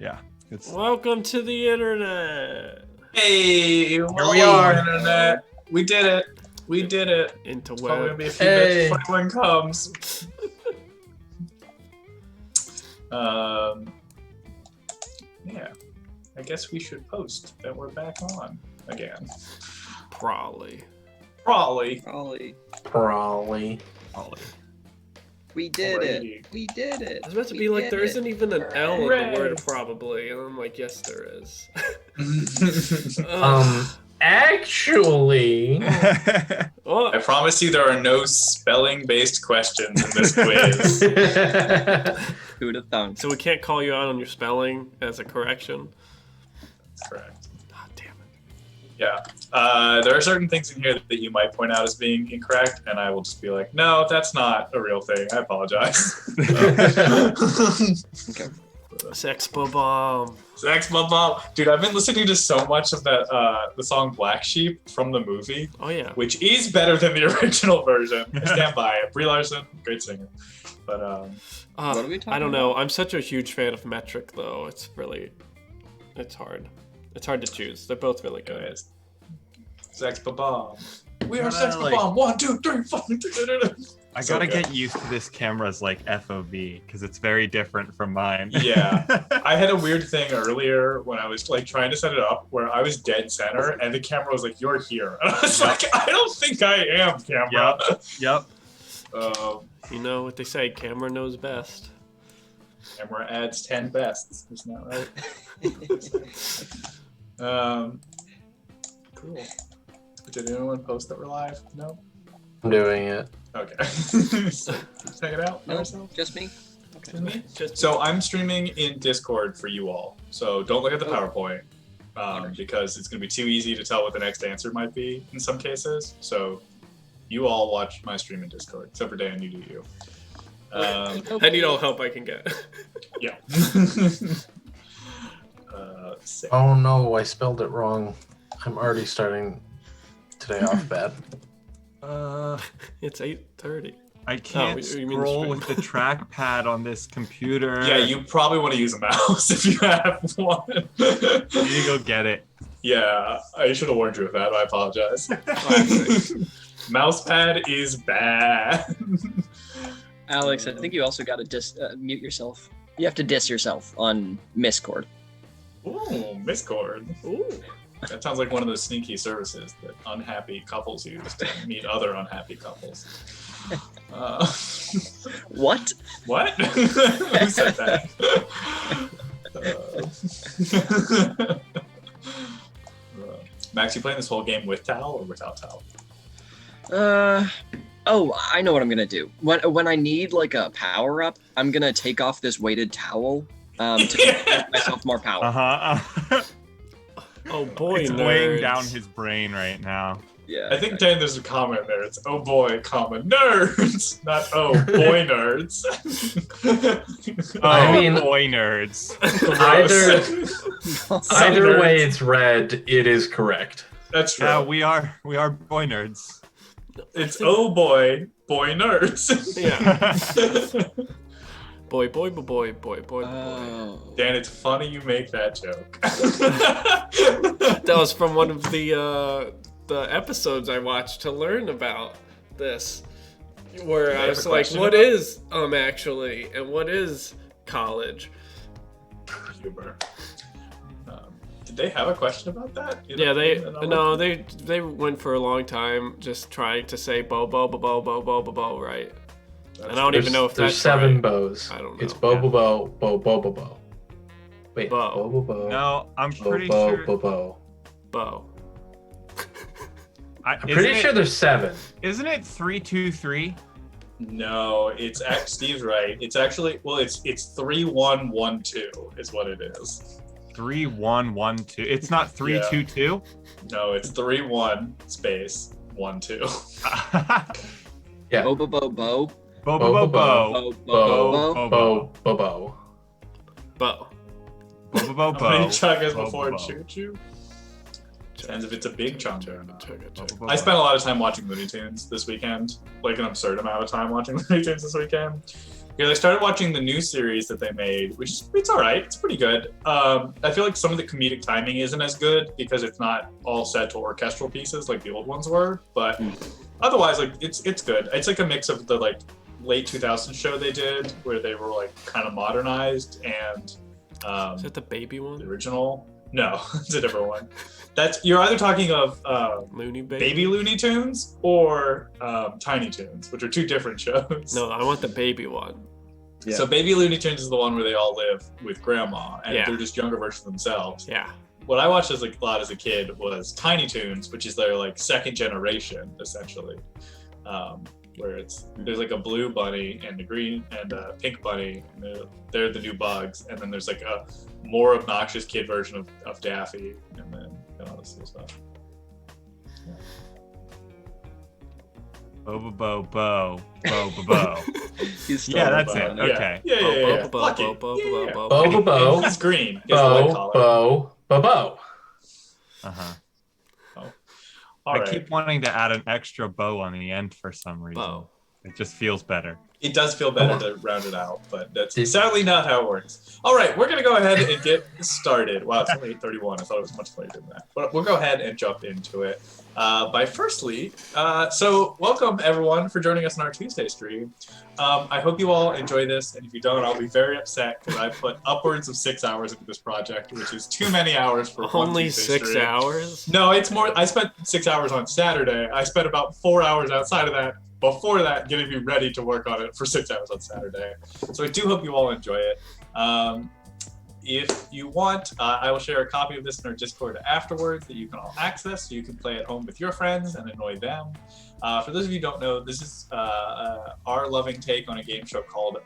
Yeah. It's... Welcome to the internet. Hey, here we are. Internet. We did it. We did it. Into It's probably gonna web. be a few minutes before anyone comes. Yeah. I guess we should post that we're back on again. Probably. Probably. We did it. Alrighty. We did it. I was about to be like, there isn't even an L in the word probably, and I'm like, yes, there is. Actually, Oh, I promise you there are no spelling-based questions in this quiz. Who'd have thunk? so we can't call you out on your spelling as a correction. That's correct. God damn it. Yeah. There are certain things in here that you might point out as being incorrect, and I will just be like, no, that's not a real thing. I apologize. Okay. Sex bomb. Sex Bomb. Dude, I've been listening to so much of that the song Black Sheep from the movie, Oh yeah. which is better than the original version. I stand by it. Brie Larson, great singer. But What are we talking I don't know. about? I'm such a huge fan of Metric though. It's hard. It's hard to choose. They're both really good. anyways. Sex Bomb. We are Gotta, Sex like- Bomb. 1, 2, 3, 4. I So gotta good. get used to this camera's like FOV because it's very different from mine. Yeah. I had a weird thing earlier when I was like trying to set it up where I was dead center and the camera was like, "You're here," and I was Yep. like, "I don't think I am, camera." Yep. You know what they say, camera knows best. Camera adds 10 bests. Isn't that right? Cool. Did anyone post that we're live? No. I'm doing it. Okay. So, check it out. No, Yourself? just me. Just me? Just So I'm streaming in Discord for you all. So don't look at the PowerPoint because it's going to be too easy to tell what the next answer might be in some cases. So you all watch my stream in Discord, except for Dan, you do you. I need all help I can get. Yeah. Sick. Oh no, I spelled it wrong. I'm already starting today off bad. It's 8:30. I can't you mean scroll stream. with the trackpad on this computer. Yeah, you probably want to use a mouse if you have one. need to go get it. Yeah, I should have warned you of that. I apologize. Mousepad is bad. Alex, I think you also got to mute yourself. You have to diss yourself on Miscord. Ooh, Miscord. Ooh. That sounds like one of those sneaky services that unhappy couples use to meet other unhappy couples. What? What? Who said that? Max, you playing this whole game with towel or without towel? Oh, I know what I'm gonna do. When I need like a power up, I'm gonna take off this weighted towel to give myself more power. Oh boy, It's nerds. weighing down his brain right now. Yeah. I think, Dan, there's a comment there. It's, oh boy, comma, nerds! Not, oh boy, nerds. I mean- boy nerds. Either way it's read, it is correct. That's true. Yeah, we are boy nerds. It's, oh boy, boy, nerds. Yeah. Boy. Oh. Dan, it's funny you make that joke. That was from one of the episodes I watched to learn about this, where Did they I have was a like, question what about is actually, and what is college? Humor. Did they have a question about that? Yeah, they went for a long time just trying to say bo right. And I don't even know if There's that's 7 right. bows. I don't know. It's bo bo bo bo bo bo bo. Wait, Bo. bo bo bo. No, I'm Bo pretty bo sure. bo bo. Bo. I'm pretty sure there's 7. Isn't it 3-2-3? No, it's Steve's right. It's actually it's 3-1-1-2 is what it is. 3-1-1-2. It's not 3-2-2. No, it's 3-1 space 1-2. Yeah. Bo bo bo bo. Bo bo bo bo. Bo bo bo. Bo bo bo. Bo. Bo bo bo How many bo. chuggas Bo, before bo. choo choo? Depends if it's a big chunk or not. Bo, I bo, spent a lot of time watching Looney Tunes this weekend, like an absurd amount of time watching Looney Tunes this weekend. Because I started watching the new series that they made, which is, it's all right. It's pretty good. I feel like some of the comedic timing isn't as good because it's not all set to orchestral pieces like the old ones were. But otherwise, like it's good. It's like a mix of the like late 2000s show they did where they were like kind of modernized and Is that the baby the one? original. No, it's a different one. You're either talking of Looney Baby Looney Tunes or Tiny Toons, which are two different shows. No, I want the baby one. Yeah. So Baby Looney Tunes is the one where they all live with grandma, and Yeah. they're just younger versions of themselves. Yeah. What I watched as a lot as a kid was Tiny Toons, which is their like second generation essentially, where there's like a blue bunny and a green and a pink bunny, and they're the new bugs, and then there's like a more obnoxious kid version of Daffy, and then all this other stuff. Bo bo bo bo bo bo. He's still Yeah, that's above it. it. Okay. Yeah. Bo, Lucky. bo, bo, Yeah. bo, bo, Bo bo bo. He's green. He has a white Bo collar. bo bo bo. Uh-huh. All I right. keep wanting to add an extra bow on the end for some reason. Bo. It just feels better. It does feel better to round it out, but that's Did- sadly not how it works. All right, we're going to go ahead and get started. Wow, it's only 8:31. I thought it was much later than that. But we'll go ahead and jump into it. So welcome everyone for joining us on our Tuesday stream. I hope you all enjoy this, and if you don't, I'll be very upset because I put upwards of 6 hours into this project, which is too many hours for one Only Tuesday 6 stream. hours? No, it's more. I spent 6 hours on Saturday. I spent about 4 hours outside of that, before that, getting me ready to work on it for 6 hours on Saturday. So I do hope you all enjoy it. If you want, I will share a copy of this in our Discord afterwards that you can all access, so you can play at home with your friends and annoy them. For those of you who don't know, this is our loving take on a game show called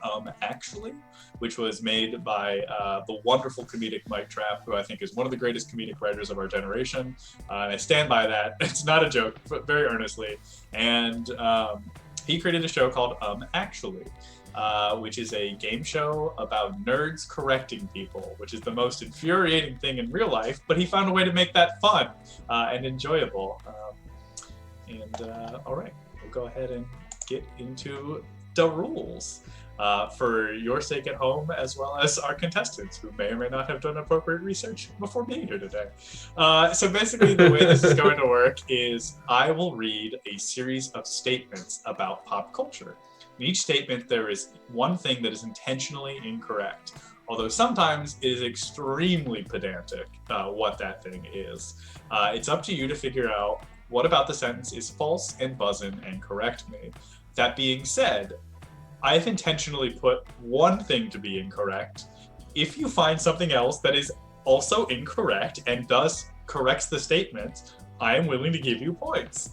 Actually, which was made by the wonderful comedic Mike Trapp, who I think is one of the greatest comedic writers of our generation. And I stand by that. It's not a joke, but very earnestly. And he created a show called Actually, which is a game show about nerds correcting people, which is the most infuriating thing in real life, but he found a way to make that fun and enjoyable. All right, we'll go ahead and get into the rules for your sake at home, as well as our contestants who may or may not have done appropriate research before being here today. So basically the way this is going to work is I will read a series of statements about pop culture. In each statement, there is one thing that is intentionally incorrect, although sometimes it is extremely pedantic what that thing is. It's up to you to figure out what about the sentence is false and buzz in and correct me. That being said, I've intentionally put one thing to be incorrect. If you find something else that is also incorrect and thus corrects the statement, I am willing to give you points.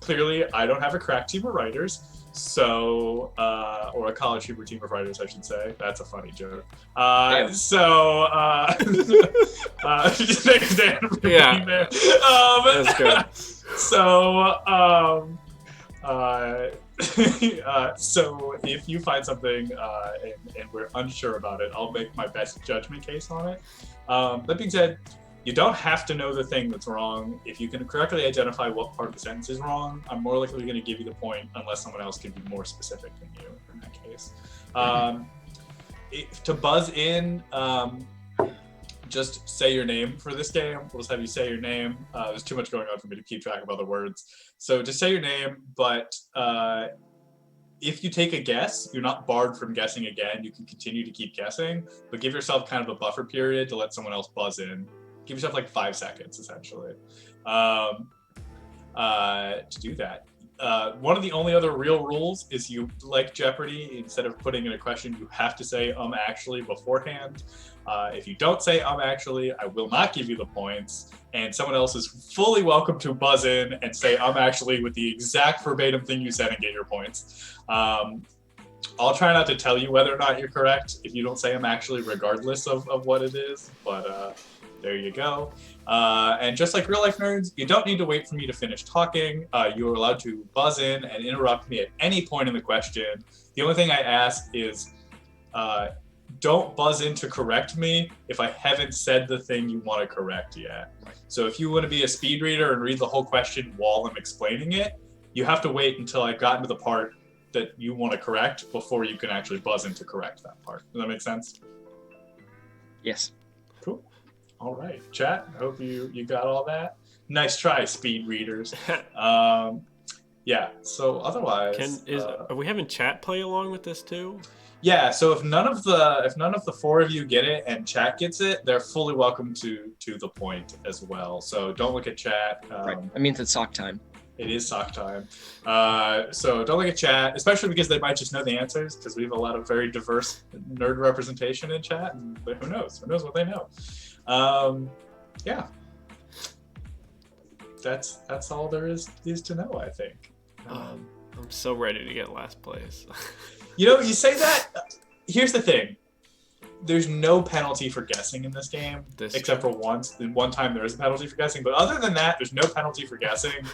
Clearly, I don't have a crack team of writers, so or a college humor team of writers, I should say. That's a funny joke. Thanks, Dan, for being there. That's good. So if you find something and we're unsure about it, I'll make my best judgment case on it. That being said, you don't have to know the thing that's wrong. If you can correctly identify what part of the sentence is wrong, I'm more likely going to give you the point unless someone else can be more specific than you in that case. To buzz in, just say your name for this game. We'll just have you say your name. There's too much going on for me to keep track of other words. So just say your name, but if you take a guess, you're not barred from guessing again. You can continue to keep guessing, but give yourself kind of a buffer period to let someone else buzz in. Give yourself like 5 seconds, essentially, to do that. One of the only other real rules is you, like Jeopardy, instead of putting in a question, you have to say actually beforehand. If you don't say actually, I will not give you the points, and someone else is fully welcome to buzz in and say actually with the exact verbatim thing you said and get your points. I'll try not to tell you whether or not you're correct if you don't say actually, regardless of what it is, but there you go. And just like real life nerds, you don't need to wait for me to finish talking. You are allowed to buzz in and interrupt me at any point in the question. The only thing I ask is don't buzz in to correct me if I haven't said the thing you want to correct yet. So if you want to be a speed reader and read the whole question while I'm explaining it, you have to wait until I've gotten to the part that you want to correct before you can actually buzz in to correct that part. Does that make sense? Yes. Cool. All right, chat. I hope you got all that. Nice try, speed readers. Yeah. So otherwise, are we having chat play along with this too? yeah. So if none of the four of you get it and chat gets it, they're fully welcome to the point as well. So don't look at chat. Right. That means it's sock time. It is sock time. So don't look at chat, especially because they might just know the answers, because we have a lot of very diverse nerd representation in chat. And who knows? Who knows what they know? Yeah. That's all there is to know, I think. I'm so ready to get last place. You know, you say that. Here's the thing. There's no penalty for guessing in this game, except for once. One time there is a penalty for guessing, but other than that, there's no penalty for guessing.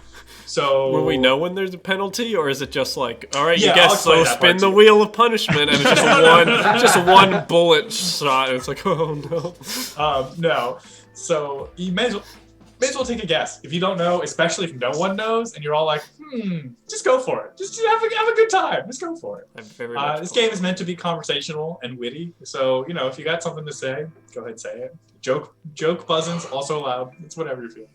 So will we know when there's a penalty, or is it just like, all right, Yeah, you guess, so spin the wheel of punishment, and it's just one bullet shot, and it's like, oh no. No. So you may as well take a guess. If you don't know, especially if no one knows, and you're all like, just go for it. Just have a good time. Just go for it. This game is meant to be conversational and witty. So, you know, if you got something to say, go ahead and say it. Joke buzzins also allowed. It's whatever you're feeling.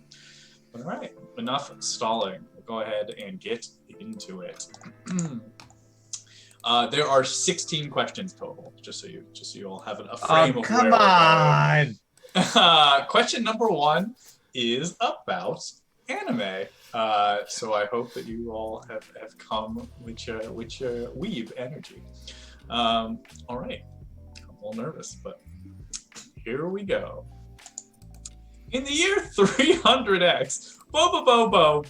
All right. Enough stalling. We'll go ahead and get into it. There are 16 questions total, just so you all have a frame of come where on. Question number 1 is about anime. So I hope that you all have come with your weeb energy. All right. I'm a little nervous, but here we go. In the year 300X, Bobobo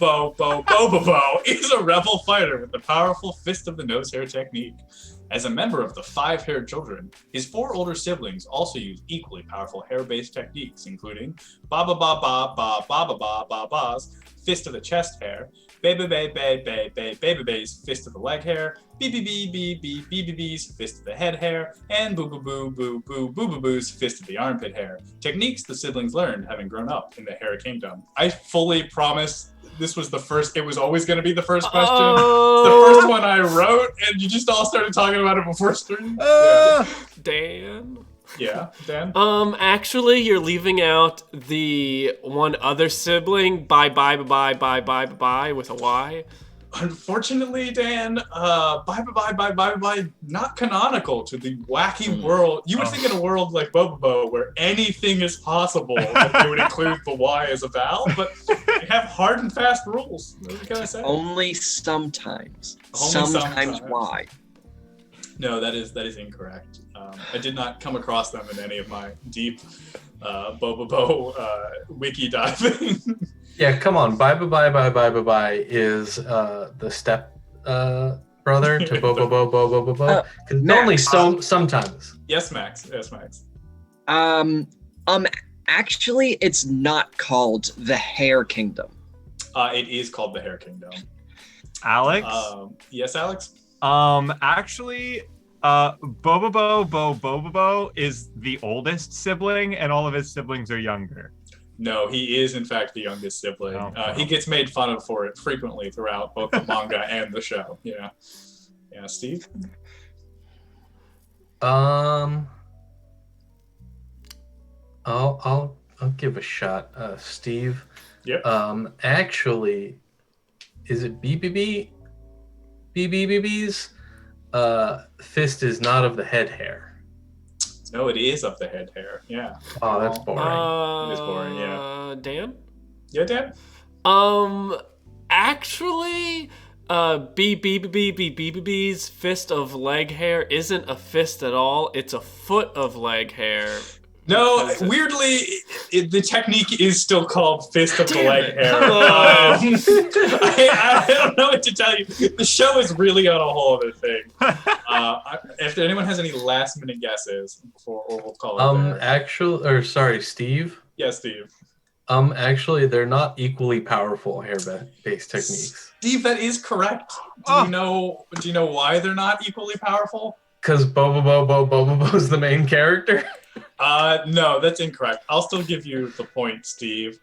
is a rebel fighter with the powerful Fist of the Nose Hair technique. As a member of the 5-haired children, his 4 older siblings also use equally powerful hair-based techniques, including Baba Ba Ba Ba Baba Ba Ba Ba's Fist of the Chest Hair, Baby Bay's Fist of the Leg Hair, Bee's Fist of the Head Hair, and Boo-Boo's Fist of the Armpit Hair. Techniques the siblings learned having grown up in the Hair Kingdom. I fully promise this was the first, it was always going to be the first question. The first one I wrote, and you just all started talking about it before stream. Dan? Yeah, Dan? Actually, you're leaving out the one other sibling, bye with a Y. Unfortunately, Dan, bye, not canonical to the wacky world. You would think in a world like Bobo, where anything is possible, that they would include the Y as a vowel, but they have hard and fast rules. What can I say? Only sometimes. Only sometimes Y. No, that is incorrect. I did not come across them in any of my deep Bobo wiki diving. Yeah, come on. Bye is the step brother to Bo. Only sometimes. Yes, Max. Actually, it's not called the Hair Kingdom. It is called the Hair Kingdom. Alex? Yes, Alex? Actually, Bobo is the oldest sibling, and all of his siblings are younger. No, he is in fact the youngest sibling. He gets made fun of for it frequently throughout both the manga and the show. Yeah, Steve. I'll give a shot. Steve. Yep. Actually, is it BBB's fist is not of the head hair. No, it is of the head hair. Yeah. Oh, that's boring. It is boring. Yeah. Dan? Yeah, Dan. Actually, BBB's fist of leg hair isn't a fist at all. It's a foot of leg hair. No, weirdly, the technique is still called Fist of the Leg Hair. I don't know what to tell you. The show is really on a whole other thing. If anyone has any last-minute guesses, before we'll call it there. Steve. Yes, Steve. Actually, they're not equally powerful hair-based techniques. Steve, that is correct. Do you know why they're not equally powerful? Because Bobo's the main character. No, that's incorrect. I'll still give you the point, Steve.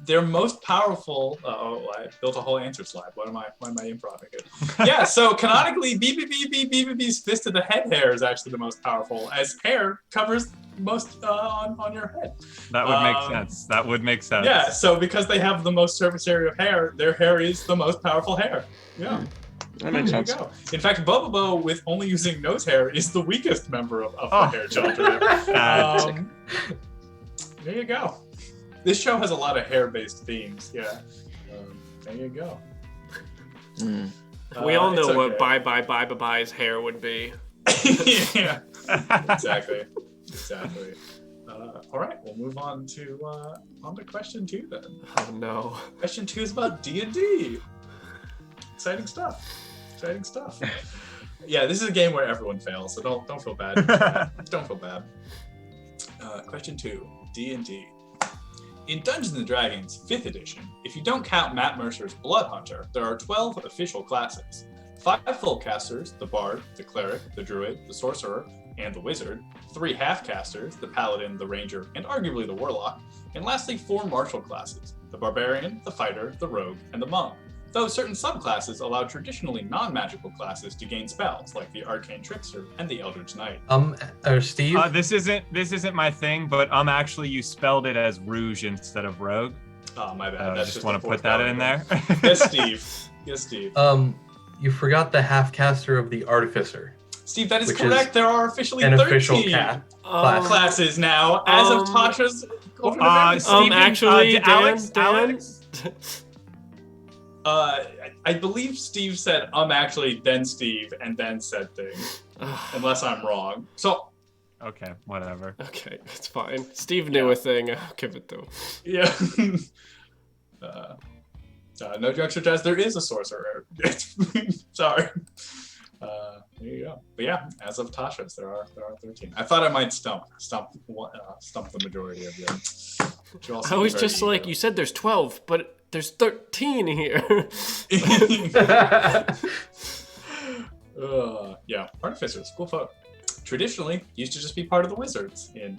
Their most powerful. I built a whole answer slide. Why am I improvising it? Yeah. So canonically, BBB's fist of the head hair is actually the most powerful, as hair covers most on your head. That would make sense. That would make sense. Yeah. So because they have the most surface area of hair, their hair is the most powerful hair. Yeah. That makes There sense. you go. In fact, Bobobo with only using nose hair is the weakest member of the hair children. There you go. This show has a lot of hair-based themes. Yeah. There you go. We all know it's what okay. bye's hair would be. Yeah. Exactly. All right, we'll move on to question 2 then. Oh no. Question 2 is about D&D. Exciting stuff. Yeah, this is a game where everyone fails, so don't feel bad. Don't feel bad. Question 2, D&D. In Dungeons & Dragons 5th edition, if you don't count Matt Mercer's Blood Hunter, there are 12 official classes. 5 full casters, the Bard, the Cleric, the Druid, the Sorcerer, and the Wizard. 3 half casters, the Paladin, the Ranger, and arguably the Warlock. And lastly, 4 martial classes, the Barbarian, the Fighter, the Rogue, and the Monk. Though certain subclasses allow traditionally non-magical classes to gain spells, like the Arcane Trickster and the Eldritch Knight. Or Steve? This isn't my thing, but actually you spelled it as Rouge instead of Rogue. Oh, my bad. I That's just want a to put that in there. Yes, Steve. Yes, Steve. You forgot the half caster of the Artificer. Steve, that is which correct. is There are officially An 13 official class. classes now, as of Tasha's opening event. Steven, actually, Alex, Dan? Alex? I believe Steve said actually, then Steve, and then said things, unless I'm wrong. So, Okay, whatever. Okay, it's fine. Steve knew a thing. I'll give it to him. yeah. No jokes or jazz. There is a sorcerer. Sorry. There you go. But yeah, as of Tasha's, there are 13. I thought I might stump the majority of them. I was just like, you said there's 12, but there's 13 here. Yeah, artificers, cool folk. Traditionally, used to just be part of the wizards in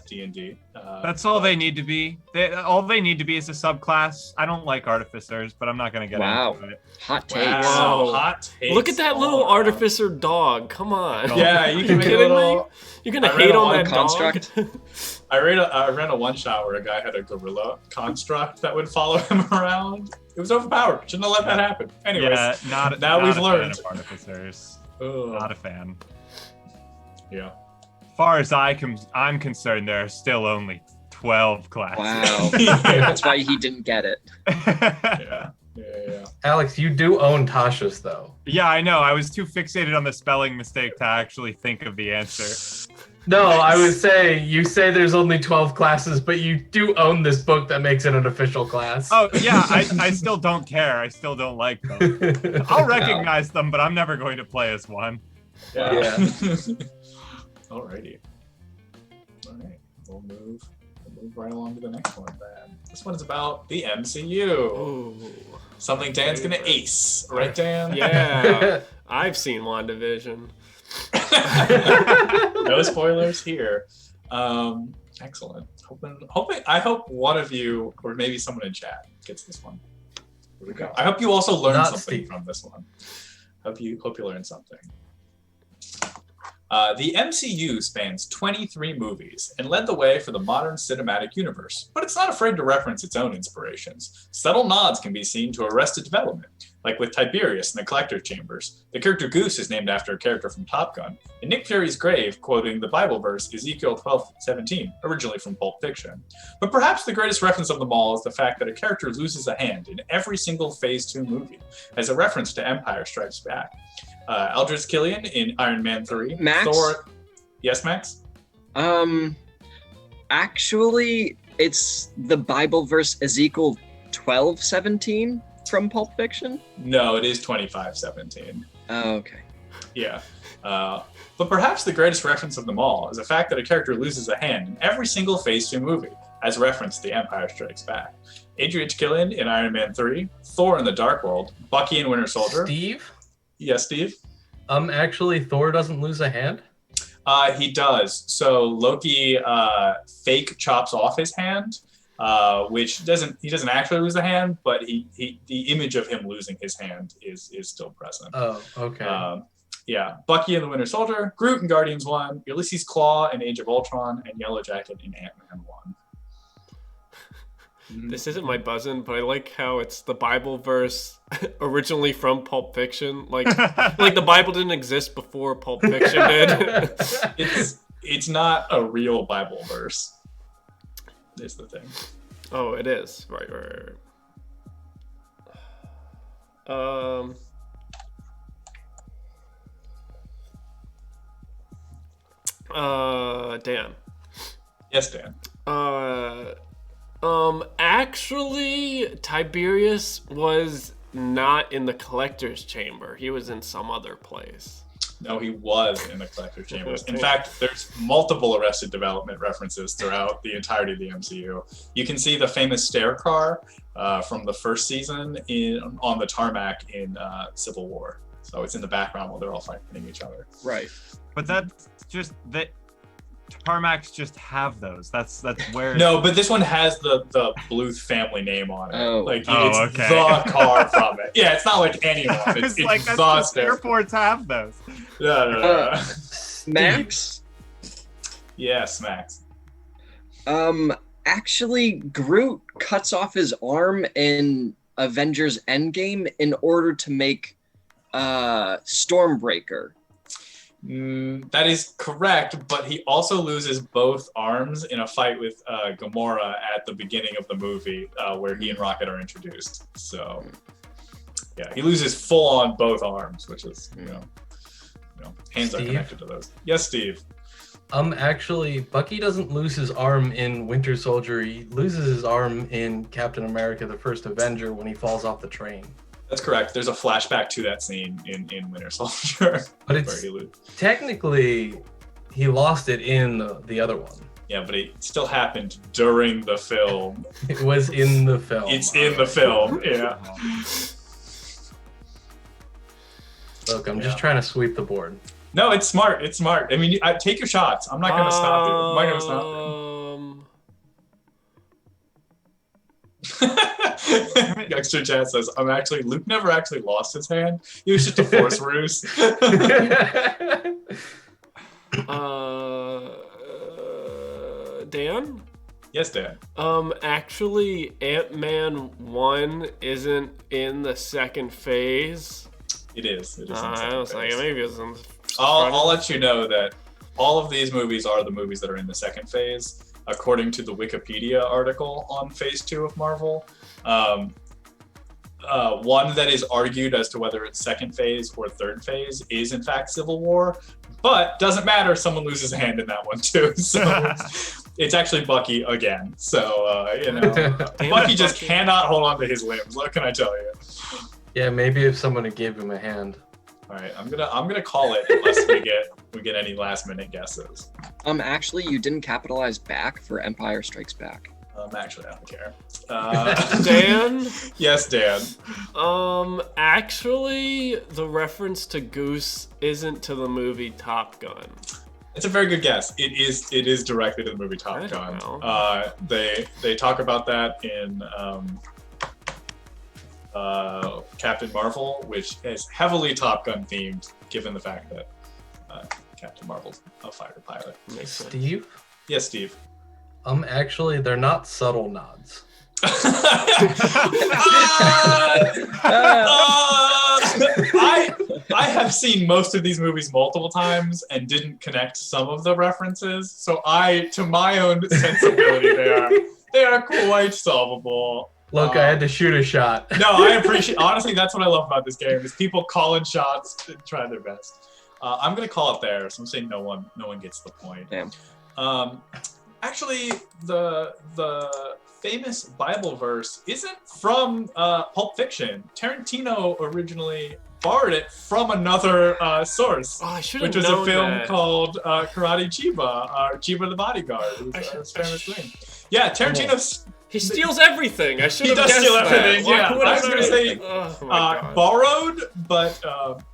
D&D. That's all they need to be. All they need to be is a subclass. I don't like artificers, but I'm not gonna get into it. Hot takes. Wow, Whoa. hot takes. Look at that little all around. artificer dog. Come on. Yeah, you can make a kidding little. me? You're gonna I hate read on a that construct. dog? I ran a one shot where a guy had a gorilla construct that would follow him around. It was overpowered. Shouldn't have let that happen. Anyways, Yeah, not now not we've a learned. fan of artificers. Ugh. Not a fan. Yeah. As far as I'm concerned, there are still only 12 classes. Wow. That's why he didn't get it. Yeah. Alex, you do own Tasha's, though. Yeah, I know. I was too fixated on the spelling mistake to actually think of the answer. No, I was saying, you say there's only 12 classes, but you do own this book that makes it an official class. Oh, yeah, I still don't care. I still don't like them. I'll recognize them, but I'm never going to play as one. Yeah. Alrighty. All right. We'll move right along to the next one then. This one's about the MCU. Ooh. Something Dan's gonna ace, right, Dan? Yeah. I've seen WandaVision. No spoilers here. Excellent. I hope one of you, or maybe someone in chat, gets this one. Here we go. I hope you also learn Not something Steve. from this one. Hope you learn something. The MCU spans 23 movies and led the way for the modern cinematic universe, but it's not afraid to reference its own inspirations. Subtle nods can be seen to Arrested Development, like with Tiberius in the Collector Chambers. The character Goose is named after a character from Top Gun, and Nick Fury's grave, quoting the Bible verse Ezekiel 12:17, originally from Pulp Fiction. But perhaps the greatest reference of them all is the fact that a character loses a hand in every single Phase 2 movie, as a reference to Empire Strikes Back. Aldrich Killian in Iron Man 3. Max? Thor. Yes, Max? Actually, it's the Bible verse Ezekiel 12:17 from Pulp Fiction. No, it is 25:17. Oh, okay. Yeah. But perhaps the greatest reference of them all is the fact that a character loses a hand in every single Phase 2 movie, as referenced to Empire Strikes Back. Aldrich Killian in Iron Man 3. Thor in the Dark World. Bucky in Winter Soldier. Steve? Yes, Steve? Actually, Thor doesn't lose a hand? He does. So Loki fake chops off his hand, which he doesn't actually lose a hand, but the image of him losing his hand is still present. Oh, okay. Yeah, Bucky and the Winter Soldier, Groot in Guardians 1, Ulysses Claw in Age of Ultron, and Yellow Jacket in Ant-Man 1. This isn't my buzzin', but I like how it's the Bible verse originally from Pulp Fiction. Like the Bible didn't exist before Pulp Fiction did. It's not a real Bible verse, is the thing. Oh, it is. Right. Dan. Yes, Dan. Actually, Tiberius was not in the collector's chamber. He was in some other place. No, he was in the collector's chambers. In fact, there's multiple Arrested Development references throughout the entirety of the MCU. You can see the famous stair car from the first season on the tarmac in Civil War. So it's in the background while they're all fighting each other. Right. But that's just that. Tarmacs just have those. That's where. No, but this one has the Bluth family name on it. Oh. Like okay. the car from it. Yeah, it's not like anyone. It's like the that's stair. airports have those. No. Max? Yeah, smacks. Actually, Groot cuts off his arm in Avengers Endgame in order to make Stormbreaker. That is correct, but he also loses both arms in a fight with Gamora at the beginning of the movie, where he and Rocket are introduced. So, yeah, he loses full on both arms, which is hands Steve? are connected to those. Yes, Steve. Actually, Bucky doesn't lose his arm in Winter Soldier. He loses his arm in Captain America: The First Avenger when he falls off the train. That's correct. There's a flashback to that scene in Winter Soldier. But it's technically he lost it in the other one. Yeah, but it still happened during the film. It was in the film. It's in the film. Yeah. Look, I'm just trying to sweep the board. No, it's smart. It's smart. I mean, take your shots. I'm not going to stop you. I'm not going to stop you. Extra chat says, Luke never actually lost his hand. He was just a force ruse. Dan? Yes, Dan. Actually, Ant-Man 1 isn't in the second phase. It is. It is. I was like, maybe it was in the I'll let you know that all of these movies are the movies that are in the second phase, according to the Wikipedia article on Phase 2 of Marvel. One that is argued as to whether it's second phase or third phase is in fact Civil War, but doesn't matter. Someone loses a hand in that one too. So it's actually Bucky again. So Bucky just cannot hold on to his limbs. What can I tell you? Yeah, maybe if someone gave him a hand. All right, I'm gonna call it unless we get any last minute guesses. Actually, you didn't capitalize back for Empire Strikes Back. Actually, I don't care. Dan? Yes, Dan. Actually, the reference to Goose isn't to the movie Top Gun. It's a very good guess. It is directed to the movie Top Gun. They talk about that in Captain Marvel, which is heavily Top Gun themed, given the fact that Captain Marvel's a fighter pilot. Steve? Yes, Steve. Actually, they're not subtle nods. I have seen most of these movies multiple times and didn't connect some of the references. So to my own sensibility, they are quite solvable. Look, I had to shoot a shot. No, I appreciate. Honestly, that's what I love about this game is people calling shots and trying their best. I'm gonna call it there. So I'm saying no one gets the point. Damn. Actually, the famous Bible verse isn't from Pulp Fiction. Tarantino originally borrowed it from another source, which was a film called Karate Chiba, or Chiba the Bodyguard. It was a famous thing. Yeah, Tarantino. He steals everything. I should He have does guessed steal that. everything. Why Yeah, would I was gonna say Oh my God. borrowed, but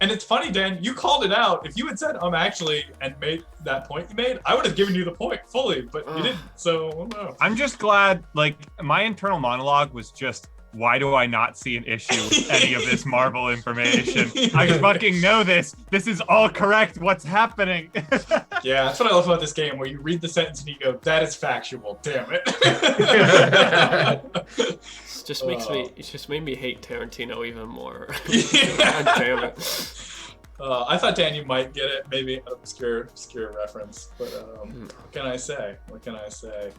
and it's funny, Dan. You called it out. If you had said actually and made that point you made, I would have given you the point fully, but you didn't. So I don't know. I'm just glad. Like my internal monologue was just, why do I not see an issue with any of this Marvel information? I fucking know this. This is all correct. What's happening? Yeah, that's what I love about this game, where you read the sentence and you go, "That is factual." Damn it. It just made me hate Tarantino even more. God damn it. I thought, Dan, you might get it. Maybe an obscure reference, but what can I say? What can I say?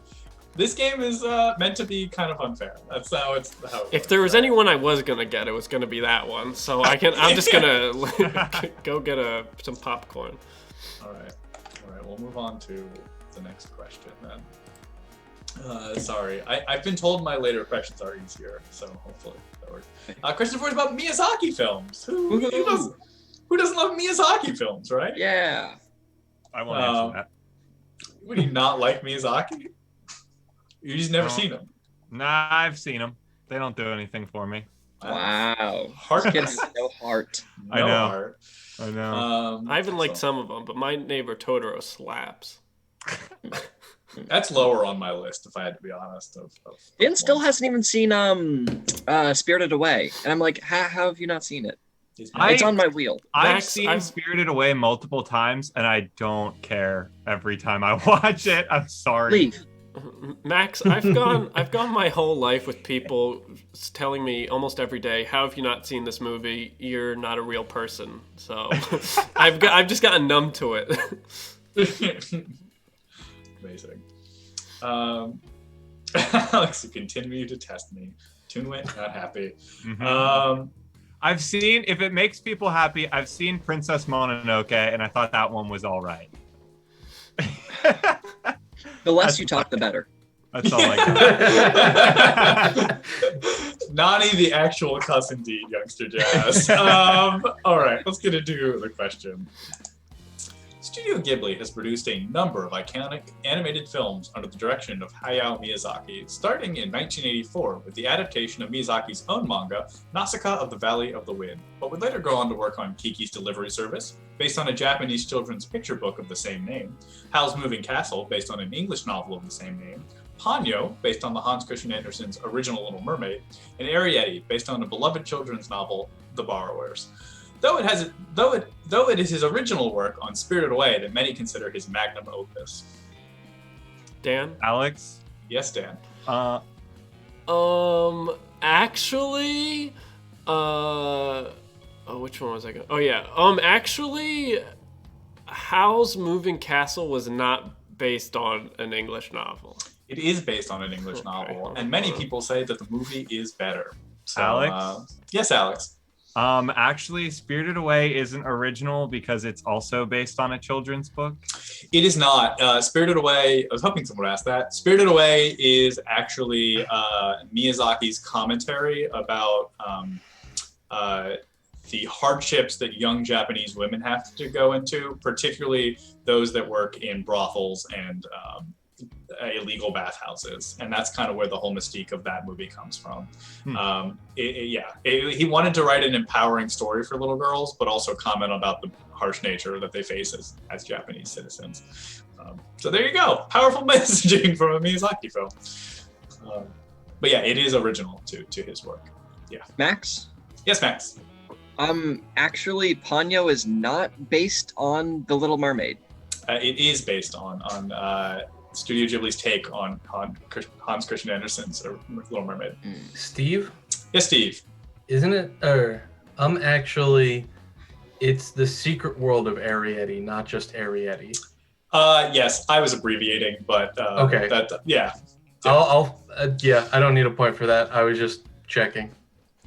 This game is meant to be kind of unfair. That's how it's. If there was anyone I was gonna get, it was gonna be that one. So I'm just gonna go get some popcorn. All right. We'll move on to the next question then. Sorry, I've been told my later questions are easier, so hopefully that works. Question 4 is about Miyazaki films. Who doesn't love Miyazaki films, right? Yeah. I won't answer that. Would you not like Miyazaki? You just never seen them. Nah, I've seen them. They don't do anything for me. Wow. Heart Kid has no heart. I know. Heart. I know. I even liked some of them, but My Neighbor Totoro slaps. That's lower on my list, if I had to be honest. Dan still hasn't even seen Spirited Away, and I'm like, how have you not seen it? It's on my wheel. I've seen Spirited Away multiple times, and I don't care every time I watch it. I'm sorry. Leave. Max, I've gone my whole life with people telling me almost every day, "How have you not seen this movie? You're not a real person." So I've just gotten numb to it. Amazing. Alex, you continue to test me. Toonwit, not happy. Mm-hmm. I've seen, if it makes people happy, I've seen Princess Mononoke, and I thought that one was all right. The less you talk, the better. That's all I got. Nani, the actual cuss indeed, youngster Jazz. All right, let's get into the question. Studio Ghibli has produced a number of iconic animated films under the direction of Hayao Miyazaki, starting in 1984 with the adaptation of Miyazaki's own manga, Nausicaa of the Valley of the Wind, but would later go on to work on Kiki's Delivery Service, based on a Japanese children's picture book of the same name, Howl's Moving Castle, based on an English novel of the same name, Ponyo, based on the Hans Christian Andersen's original Little Mermaid, and Arrietty, based on a beloved children's novel, The Borrowers. Though it is his original work on Spirited Away that many consider his magnum opus. Dan? Alex? Yes, Dan. Actually, which one was I going? Oh yeah. Actually, Howl's Moving Castle was not based on an English novel. It is based on an English novel, and many people say that the movie is better. So, Alex? Yes, Alex. Actually, Spirited Away isn't original because it's also based on a children's book. It is not. Spirited Away, I was hoping someone would ask that. Spirited Away is actually Miyazaki's commentary about the hardships that young Japanese women have to go into, particularly those that work in brothels and illegal bathhouses, and that's kind of where the whole mystique of that movie comes from. He wanted to write an empowering story for little girls, but also comment about the harsh nature that they face as Japanese citizens. So there you go, powerful messaging from a Miyazaki film. But yeah, it is original to his work. Yeah. Max? Yes, Max. Actually, Ponyo is not based on The Little Mermaid. It is based on Studio Ghibli's take on Hans Christian Andersen's Little Mermaid. Steve? Yes, Steve. Isn't it? Actually, it's the secret world of Arrietty, not just Arrietty. Yes, I was abbreviating, but okay. Yeah. I don't need a point for that. I was just checking.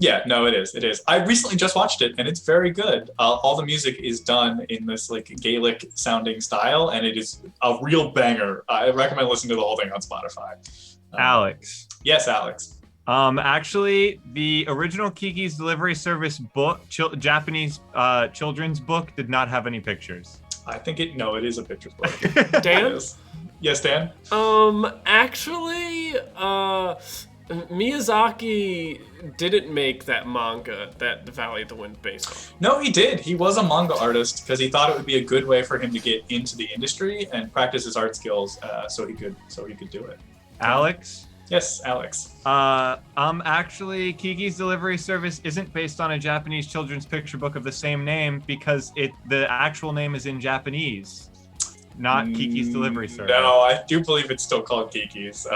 Yeah, no, it is. It is. I recently just watched it, and it's very good. All the music is done in this like Gaelic sounding style, and it is a real banger. I recommend listening to the whole thing on Spotify. Alex. Yes, Alex. Actually, the original Kiki's Delivery Service book, Japanese children's book, did not have any pictures. I think it is a pictures book. Dan? Yes, Dan? Actually, Miyazaki didn't make that manga that the Valley of the Wind based on. No, he did. He was a manga artist because he thought it would be a good way for him to get into the industry and practice his art skills, so he could do it. Alex? Yes, Alex. Actually, Kiki's Delivery Service isn't based on a Japanese children's picture book of the same name because the actual name is in Japanese, not Kiki's Delivery Service. No, I do believe it's still called Kiki's.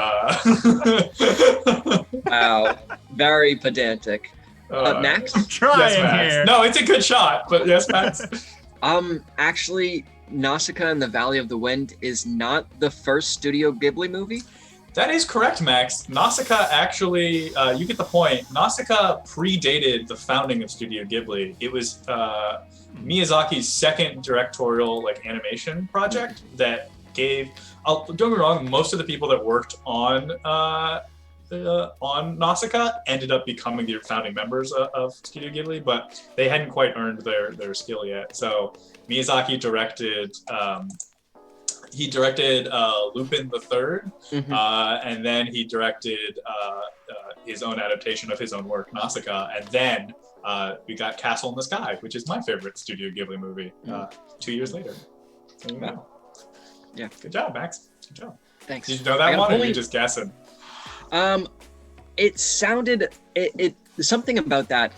Wow, very pedantic. Max? I'm trying Yes, Max. here. No, it's a good shot, but yes, Max. Actually, Nausicaa and the Valley of the Wind is not the first Studio Ghibli movie. That is correct, Max. Nausicaa actually, you get the point. Nausicaa predated the founding of Studio Ghibli. It was Miyazaki's second directorial animation project that gave. Don't get me wrong. Most of the people that worked on Nausicaa ended up becoming the founding members of Studio Ghibli, but they hadn't quite earned their skill yet. So Miyazaki directed. He directed Lupin the Third, and then he directed his own adaptation of his own work, Nausicaa, and then we got Castle in the Sky, which is my favorite Studio Ghibli movie. 2 years later. There you go. Yeah. Good job, Max. Good job. Thanks. Did you know that one, or are you just guessing? It sounded something about that.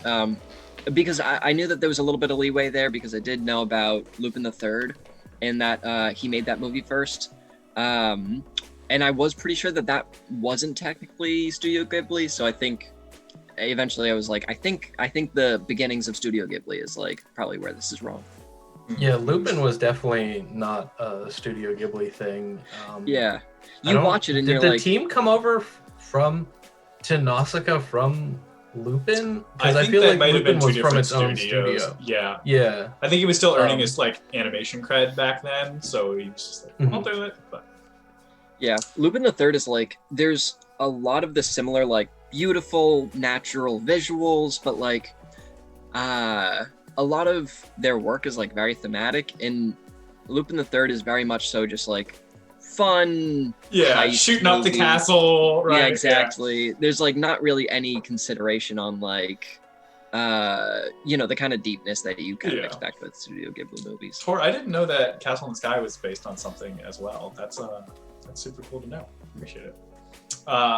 Because I knew that there was a little bit of leeway there because I did know about Lupin the Third. And that he made that movie first. And I was pretty sure that wasn't technically Studio Ghibli, so I think eventually I was like, I think the beginnings of Studio Ghibli is probably where this is wrong. Yeah, Lupin was definitely not a Studio Ghibli thing. Yeah. You watch it and you're did like... the team come over to Nausicaa from Lupin? Because I feel that like might have Lupin been was two from different its own studios. studio. Yeah. Yeah. I think he was still earning his animation cred back then, so he was just like, I'll do it. But yeah, Lupin the Third is there's a lot of the similar beautiful natural visuals, but a lot of their work is very thematic, and Lupin the Third is very much so just fun. Yeah, shooting up the castle, right? Yeah, exactly. Yeah. There's not really any consideration on the kind of deepness that you kind of expect with Studio Ghibli movies. Tor, I didn't know that Castle in the Sky was based on something as well. That's super cool to know. Appreciate it.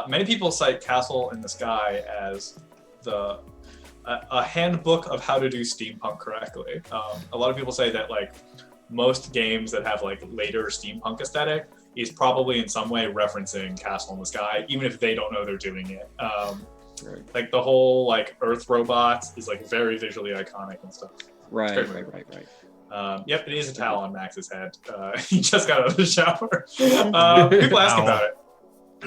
Many people cite Castle in the Sky as a handbook of how to do steampunk correctly. A lot of people say that most games that have later steampunk aesthetic is probably in some way referencing Castle in the Sky, even if they don't know they're doing it. Right. The whole Earth robots is very visually iconic and stuff. Right. Yep, it is a towel on Max's head. He just got out of the shower. People ask about it.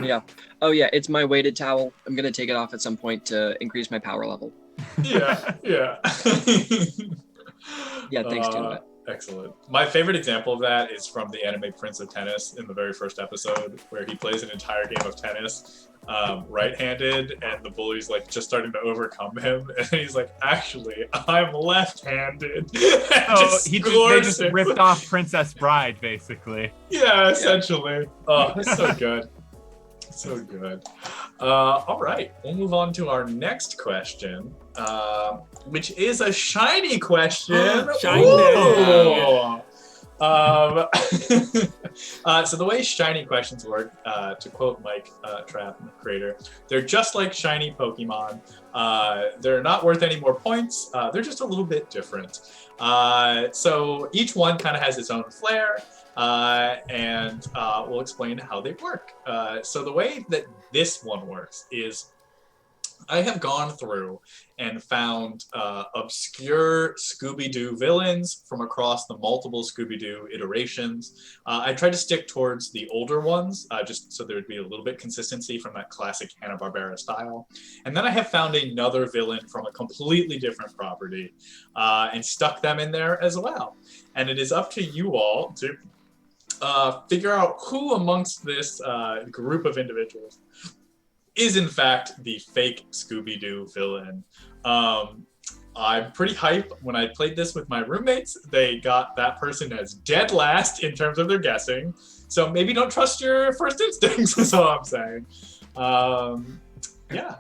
Yeah. Oh yeah, it's my weighted towel. I'm gonna take it off at some point to increase my power level. Yeah. Yeah, thanks to it. Excellent. My favorite example of that is from the anime Prince of Tennis in the very first episode, where he plays an entire game of tennis right-handed, and the bully's just starting to overcome him, and he's like, actually, I'm left-handed. They just ripped off Princess Bride, basically. Yeah, essentially. Oh, it's so good. So good. All right, we'll move on to our next question, which is a shiny question. Shiny. So the way shiny questions work, to quote Mike Trapp, the creator, they're just like shiny Pokemon. They're not worth any more points. They're just a little bit different. So each one kind of has its own flair. And we'll explain how they work. So the way that this one works is I have gone through and found obscure Scooby Doo villains from across the multiple Scooby Doo iterations. I tried to stick towards the older ones, just so there would be a little bit consistency from that classic Hanna-Barbera style. And then I have found another villain from a completely different property and stuck them in there as well. And it is up to you all to figure out who amongst this group of individuals is in fact the fake Scooby Doo villain. I'm pretty hype. When I played this with my roommates, they got that person as dead last in terms of their guessing. So maybe don't trust your first instincts. Is all I'm saying. Yeah.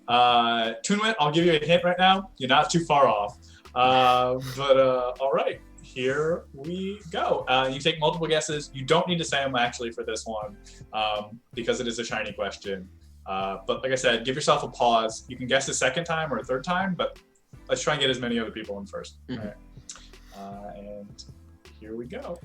Toonwit, I'll give you a hint right now. You're not too far off. All right. Here we go. You take multiple guesses. You don't need to say them actually for this one because it is a shiny question. But like I said, give yourself a pause. You can guess a second time or a third time, but let's try and get as many other people in first. Mm-hmm. All right. And here we go.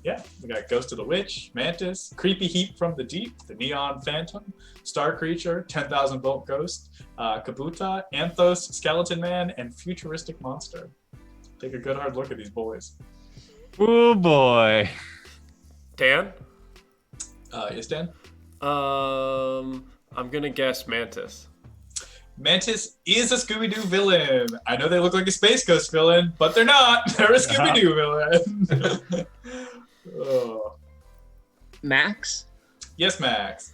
Yeah, we got Ghost of the Witch, Mantis, Creepy Heap from the Deep, the Neon Phantom, Star Creature, 10,000 Volt Ghost, Kabuta, Anthos, Skeleton Man, and Futuristic Monster. Take a good hard look at these boys. Oh boy. Dan? Yes, Dan? I'm gonna guess Mantis. Mantis is a Scooby-Doo villain. I know they look like a Space Ghost villain, but they're not. They're a Scooby-Doo villain. Oh. Max? Yes, Max.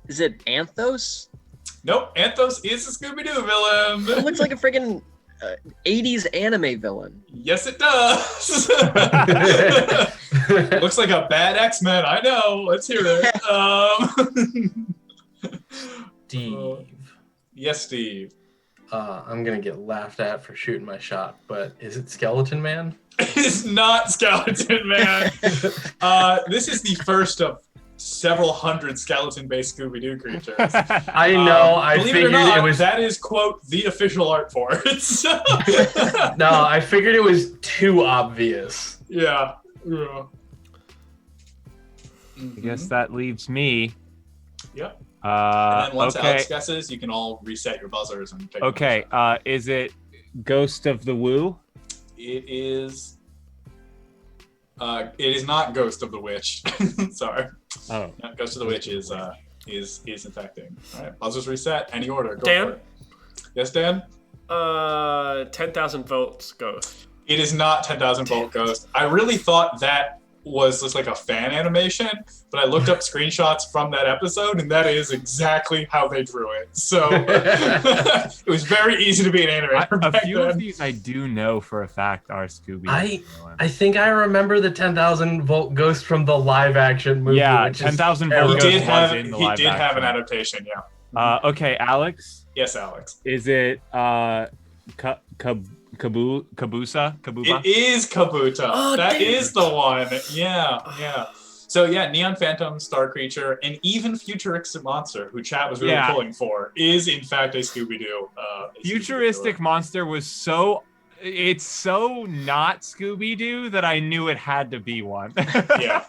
Is it Anthos? Nope, Anthos is a Scooby-Doo It villain. looks like a friggin' 80s anime villain. Yes, it does. Looks like a bad X-Men. I know. Let's hear it. Steve. Yes, Steve. I'm gonna get laughed at for shooting my shot, but is it Skeleton Man? It's not Skeleton Man. This is the first of several hundred skeleton-based Scooby-Doo creatures. I know. I Believe figured it or not, it was. that is, quote, the official art for it. So- No, I figured it was too obvious. yeah. Yeah. I guess that leaves me. Yep. And then once Okay. Alex guesses, you can all reset your buzzers and take Okay. Is it Ghost of the Woo? It is. It is not Ghost of the Witch. Sorry. Oh. No, Ghost of the Witch is infecting. All right, buzzers reset. Any order. Go Dan? for it. Yes, Dan. 10,000 Volts Ghost. It is not 10,000 Volt Ghost. I really thought that was just like a fan animation, but I looked up screenshots from that episode, and that is exactly how they drew it. So it was very easy to be an animator. A back few of then. these I do know for a fact are Scooby. I think I remember the 10,000 Volt Ghost from the live action movie. Yeah, which is 10,000 terrible. Volt He Ghost did have was in the he live did have an action. adaptation. Yeah. Okay, Alex. Yes, Alex. Is it Kabusa? It is Kabuta. Oh, That damn is it. the one. Yeah. So yeah, Neon Phantom, Star Creature, and even Futuristic Monster, who chat was really Yeah. pulling for, is in fact a Scooby-Doo. Futuristic Monster was so. It's so not Scooby-Doo that I knew it had to be one. Yeah.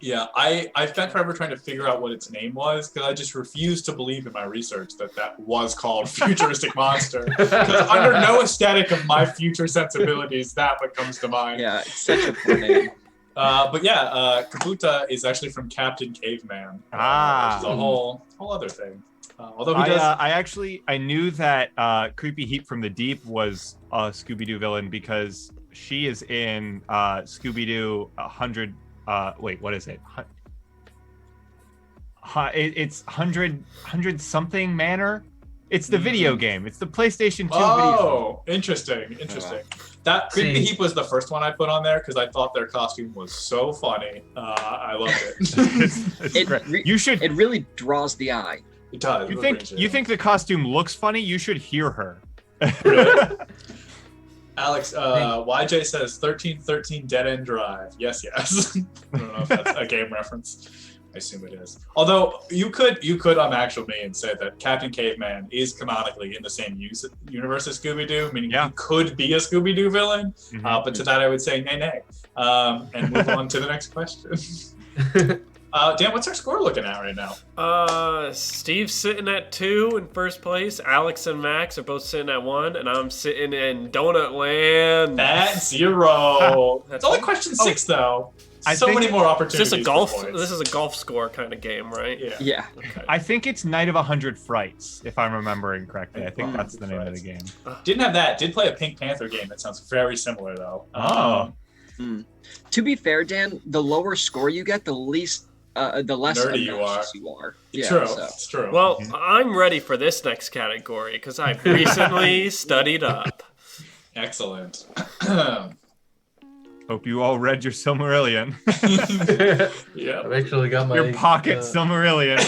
Yeah, I spent forever trying to figure out what its name was because I just refused to believe in my research that was called Futuristic Monster. Because under no aesthetic of my future sensibilities, that what comes to mind. Yeah, it's such a poor name. But yeah, Kabuta is actually from Captain Caveman, which is a whole other thing. Although he does. I knew that Creepy Heap from the Deep was a Scooby-Doo villain because she is in Scooby-Doo 100. Wait, what is it? It's 100 something manor. It's the video game. It's the PlayStation 2 video game. Oh, interesting. That Creepy See. Heap was the first one I put on there because I thought their costume was so funny. I loved it. It's It great. re- You should. It really draws the eye. It does. You think the costume looks funny? You should hear her. Really? Alex, YJ says 1313 Dead End Drive. Yes. I don't know if that's a game reference. I assume it is. Although you could actual me and say that Captain Caveman is canonically in the same universe as Scooby-Doo, meaning Yeah. he could be a Scooby-Doo villain. Mhm. But to that I would say nay. And move on to the next question. Dan, what's our score looking at right now? Steve's sitting at 2 in first place. Alex and Max are both sitting at 1, and I'm sitting in Donut Land. At 0. That's It's only all. question 6 though. I So think- many more Is opportunities. this a for golf? points. This is a golf score kind of game, right? Yeah. Yeah. Okay. I think it's Night of 100 Frights, if I'm remembering correctly. I think that's the name of the game. Didn't have that. Did play a Pink Panther game that sounds very similar though. Oh. To be fair, Dan, the lower score you get, the less Nerdy you obnoxious you are. Yeah, true. so. It's true. Well, I'm ready for this next category because I've recently studied up. Excellent. Hope you all read your Silmarillion. Yeah. I've actually got my Your pocket Silmarillion.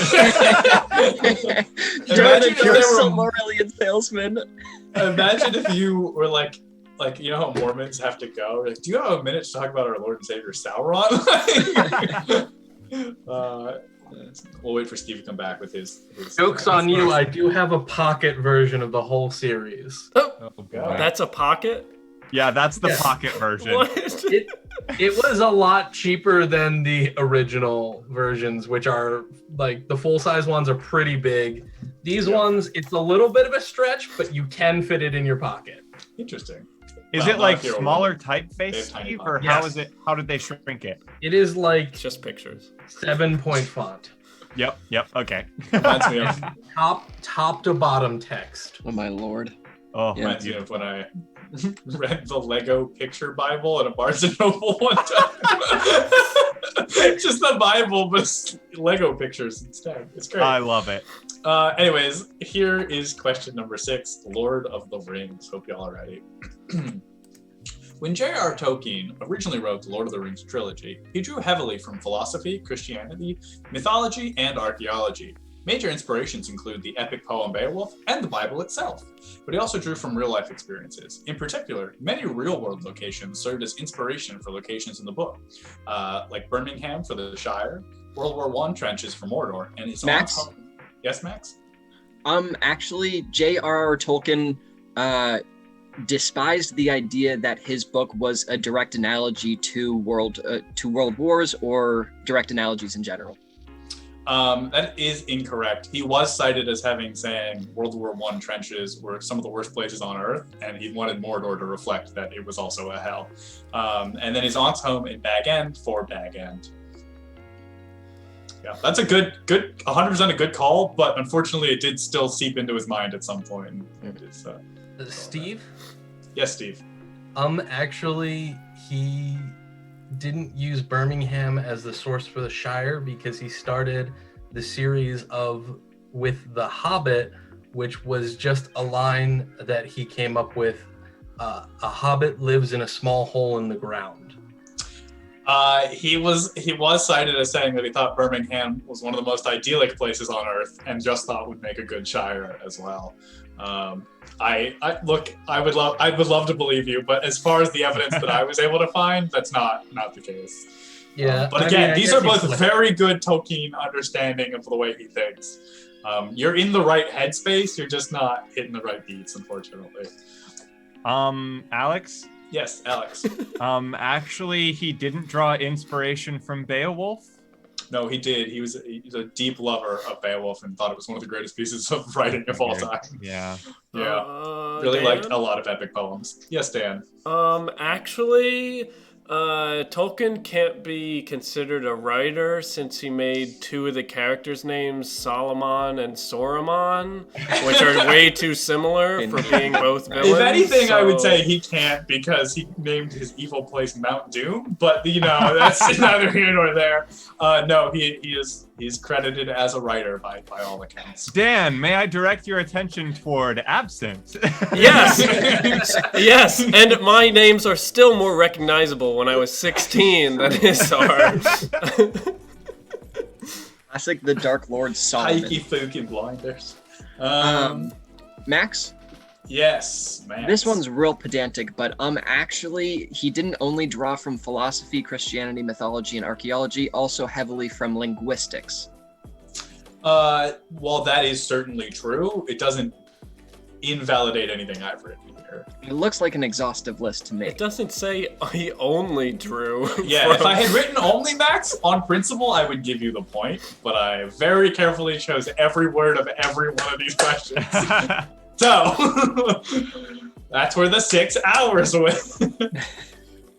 Imagine if You're a there were- Silmarillion salesman. Imagine if you were like you know how Mormons have to go. Like, do you have a minute to talk about our Lord and Savior Sauron? We'll wait for Steve to come back with his Joke's on you, I do have a pocket version of the whole series. Oh, God. That's a pocket? Yeah, that's the Yeah. pocket version. What? It was a lot cheaper than the original versions, which are like the full-size ones are pretty big. These ones, it's a little bit of a stretch, but you can fit it in your pocket. Interesting. Is Well, it not like if you're a smaller woman. typeface, They have tiny Steve, or fonts. how Yes. is it? How did they shrink it? It is like It's just pictures. 7-point font. Yep. Okay. Reminds me of Top to bottom text. Oh my lord. Oh, Yeah. reminds me of when I read the Lego picture Bible at a Barnes and Noble one time. Just the Bible, but Lego pictures instead. It's great. I love it. Anyways, here is question number 6, Lord of the Rings. Hope y'all are ready. When J.R. Tolkien originally wrote the Lord of the Rings trilogy, he drew heavily from philosophy, Christianity, mythology, and archaeology. Major inspirations include the epic poem Beowulf and the Bible itself, but he also drew from real-life experiences. In particular, many real-world locations served as inspiration for locations in the book, like Birmingham for the Shire, World War I trenches for Mordor, and his Max? own home. Yes, Max? Actually, J.R.R. Tolkien despised the idea that his book was a direct analogy to world wars or direct analogies in general. That is incorrect. He was cited as saying World War I trenches were some of the worst places on Earth, and he wanted Mordor to reflect that it was also a hell. And then his aunt's home in Bag End for Bag End. Yeah, that's a good, 100% a good call, but unfortunately it did still seep into his mind at some point. It is, Steve? yes, Steve. Actually, he didn't use Birmingham as the source for the Shire because he started the series with The Hobbit, which was just a line that he came up with. A hobbit lives in a small hole in the ground. He was cited as saying that he thought Birmingham was one of the most idyllic places on Earth, and just thought would make a good Shire as well. I would love to believe you, but as far as the evidence that I was able to find, that's not the case. Yeah, But again, these are both very good Tolkien understanding of the way he thinks. You're in the right headspace, you're just not hitting the right beats, unfortunately. Alex? Yes, Alex. Actually, he didn't draw inspiration from Beowulf. No, he did. He's a deep lover of Beowulf and thought it was one of the greatest pieces of writing of all time. Yeah. Yeah. Really Dan? liked a lot of epic poems. Yes, Dan. Actually, Tolkien can't be considered a writer since he made 2 of the characters' names Solomon and Saruman, which are way too similar for being both villains. If anything, I would so- say he can't because he named his evil place Mount Doom. But that's neither here nor there. No, he's credited as a writer by all accounts. Dan, may I direct your attention toward absent? Yes, yes, and my names are still more recognizable when I was 16 than his are. Classic The Dark Lord Solomon. Pikey fucking blinders. Max, Yes, man. this one's real pedantic, but actually he didn't only draw from philosophy, Christianity, mythology, and archaeology, also heavily from linguistics. While that is certainly true, it doesn't invalidate anything I've written here. It looks like an exhaustive list to me. It doesn't say he only drew. Yeah, if I had written only Max, on principle, I would give you the point, but I very carefully chose every word of every one of these questions. So, that's where the 6 hours went.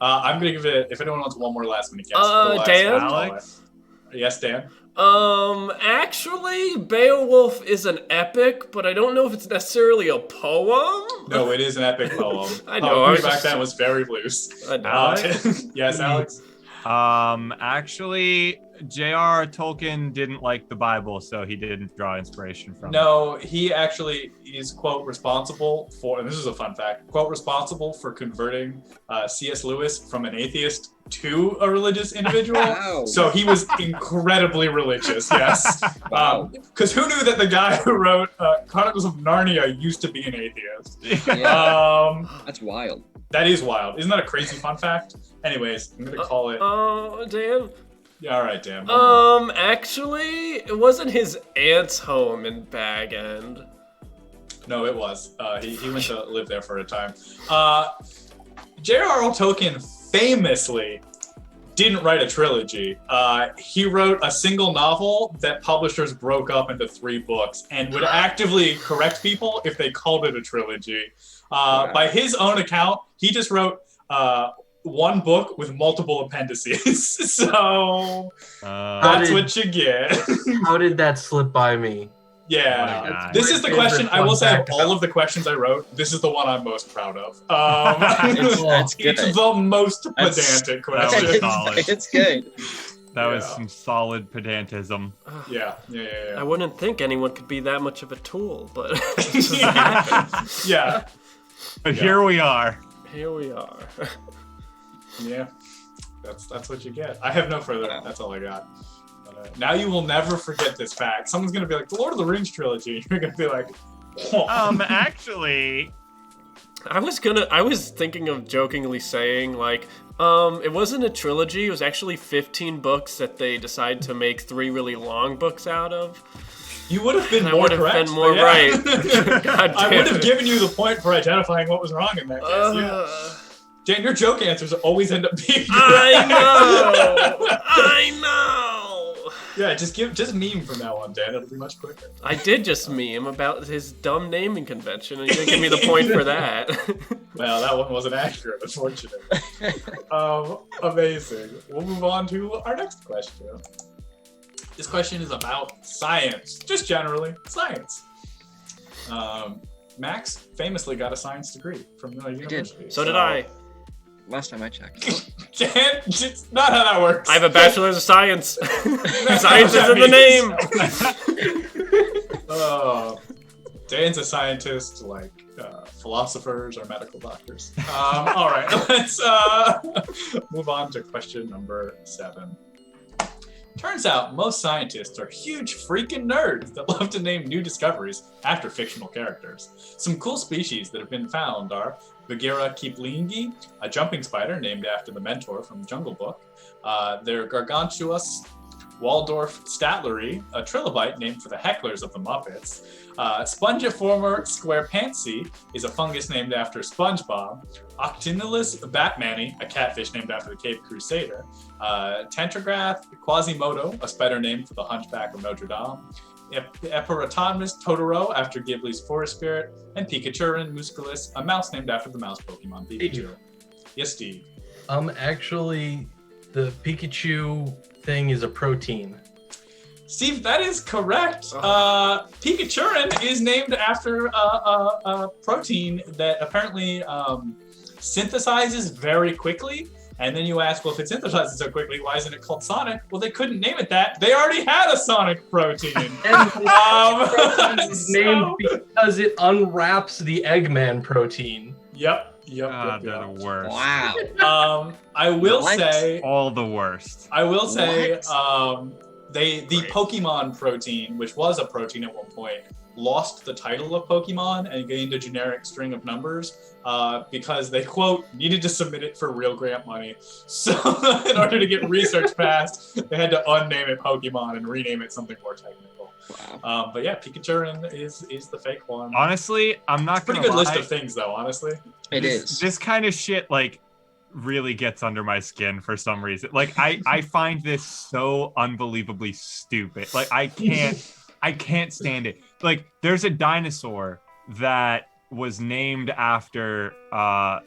I'm gonna give it, if anyone wants one more last minute guess. for the last Dan? one, Alex? Yes, Dan? Actually, Beowulf is an epic, but I don't know if it's necessarily a poem. No, it is an epic poem. I know, I was Poetry back just- then was very loose. I know. Yes, Alex? Actually, J.R.R. Tolkien didn't like the Bible, so he didn't draw inspiration from it. No, he actually is, quote, responsible for, and this is a fun fact, quote, responsible for converting C.S. Lewis from an atheist to a religious individual. Wow. So he was incredibly religious, yes. Wow. Because who knew that the guy who wrote Chronicles of Narnia used to be an atheist? Yeah. That's wild. That is wild. Isn't that a crazy fun fact? Anyways, I'm going to call it... Dan? Yeah, all right, Dan. Actually, it wasn't his aunt's home in Bag End. No, it was. He went to live there for a time. J.R.R. Tolkien famously didn't write a trilogy. He wrote a single novel that publishers broke up into 3 books and would actively correct people if they called it a trilogy. By his own account, he just wrote 1 book with multiple appendices. So that's what you get. How did that slip by me? Yeah, this is the question. I will say, of all of the questions I wrote, this is the one I'm most proud of. That's good. It's the most pedantic question. That was solid. It's good. That was some solid pedantism. Yeah. I wouldn't think anyone could be that much of a tool, but Yeah. But here we are. Here we are. Yeah. That's what you get. I have no further. That's all I got. Now you will never forget this fact. Someone's gonna be like, the Lord of the Rings trilogy. You're gonna be like, oh. Actually, I was thinking of jokingly saying, like, it wasn't a trilogy, it was actually 15 books that they decided to make 3 really long books out of. You would have been And more I would have correct. been more right. God I damn would have it. given you the point for identifying what was wrong in that case. Yeah. Dan, your joke answers always end up being I know! Yeah, just meme from now on, Dan. It'll be much quicker. I did just meme about his dumb naming convention, and you didn't give me the point for that. Well, that one wasn't accurate, unfortunately. Amazing. We'll move on to our next question. This question is about science, just generally science. Max famously got a science degree from the university. So did I. Last time I checked. Dan, it's not how that works. I have a bachelor's of science. Science is in the name. Dan's a scientist, like philosophers or medical doctors. All right, let's move on to question number 7. Turns out most scientists are huge freaking nerds that love to name new discoveries after fictional characters. Some cool species that have been found are Bagheera kiplingi, a jumping spider named after the mentor from the Jungle Book. They're Gargantuous Waldorf statlery, a trilobite named for the hecklers of the Muppets. Spongiformer squarepantsy is a fungus named after SpongeBob. Octinolus batmani, a catfish named after the Cape Crusader. Tentragrath Quasimodo, a spider named for the Hunchback of Notre Dame. Epiratomus Totoro, after Ghibli's forest spirit. And Pikachurin musculus, a mouse named after the mouse Pokemon Pikachu. Yes, Steve. Actually, the Pikachu thing is a protein. Steve, that is correct. Pikachurin is named after a protein that apparently synthesizes very quickly. And then you ask, well, if it synthesizes so quickly, why isn't it called Sonic? Well, they couldn't name it that. They already had a Sonic protein. It's named because it unwraps the Eggman protein. Yep. They're the worst. Wow. I will say all the worst. I will say the Pokemon protein, which was a protein at one point, lost the title of Pokemon and gained a generic string of numbers because they, quote, needed to submit it for real grant money. So in order to get research passed, they had to unname it Pokemon and rename it something more technical. Wow. But yeah, Pikachurin is the fake one. Honestly, I'm not Pretty gonna good lie. list of things, though, honestly. It is. This kind of shit, like, really gets under my skin for some reason. Like, I find this so unbelievably stupid. Like, I can't stand it. Like, there's a dinosaur that was named after a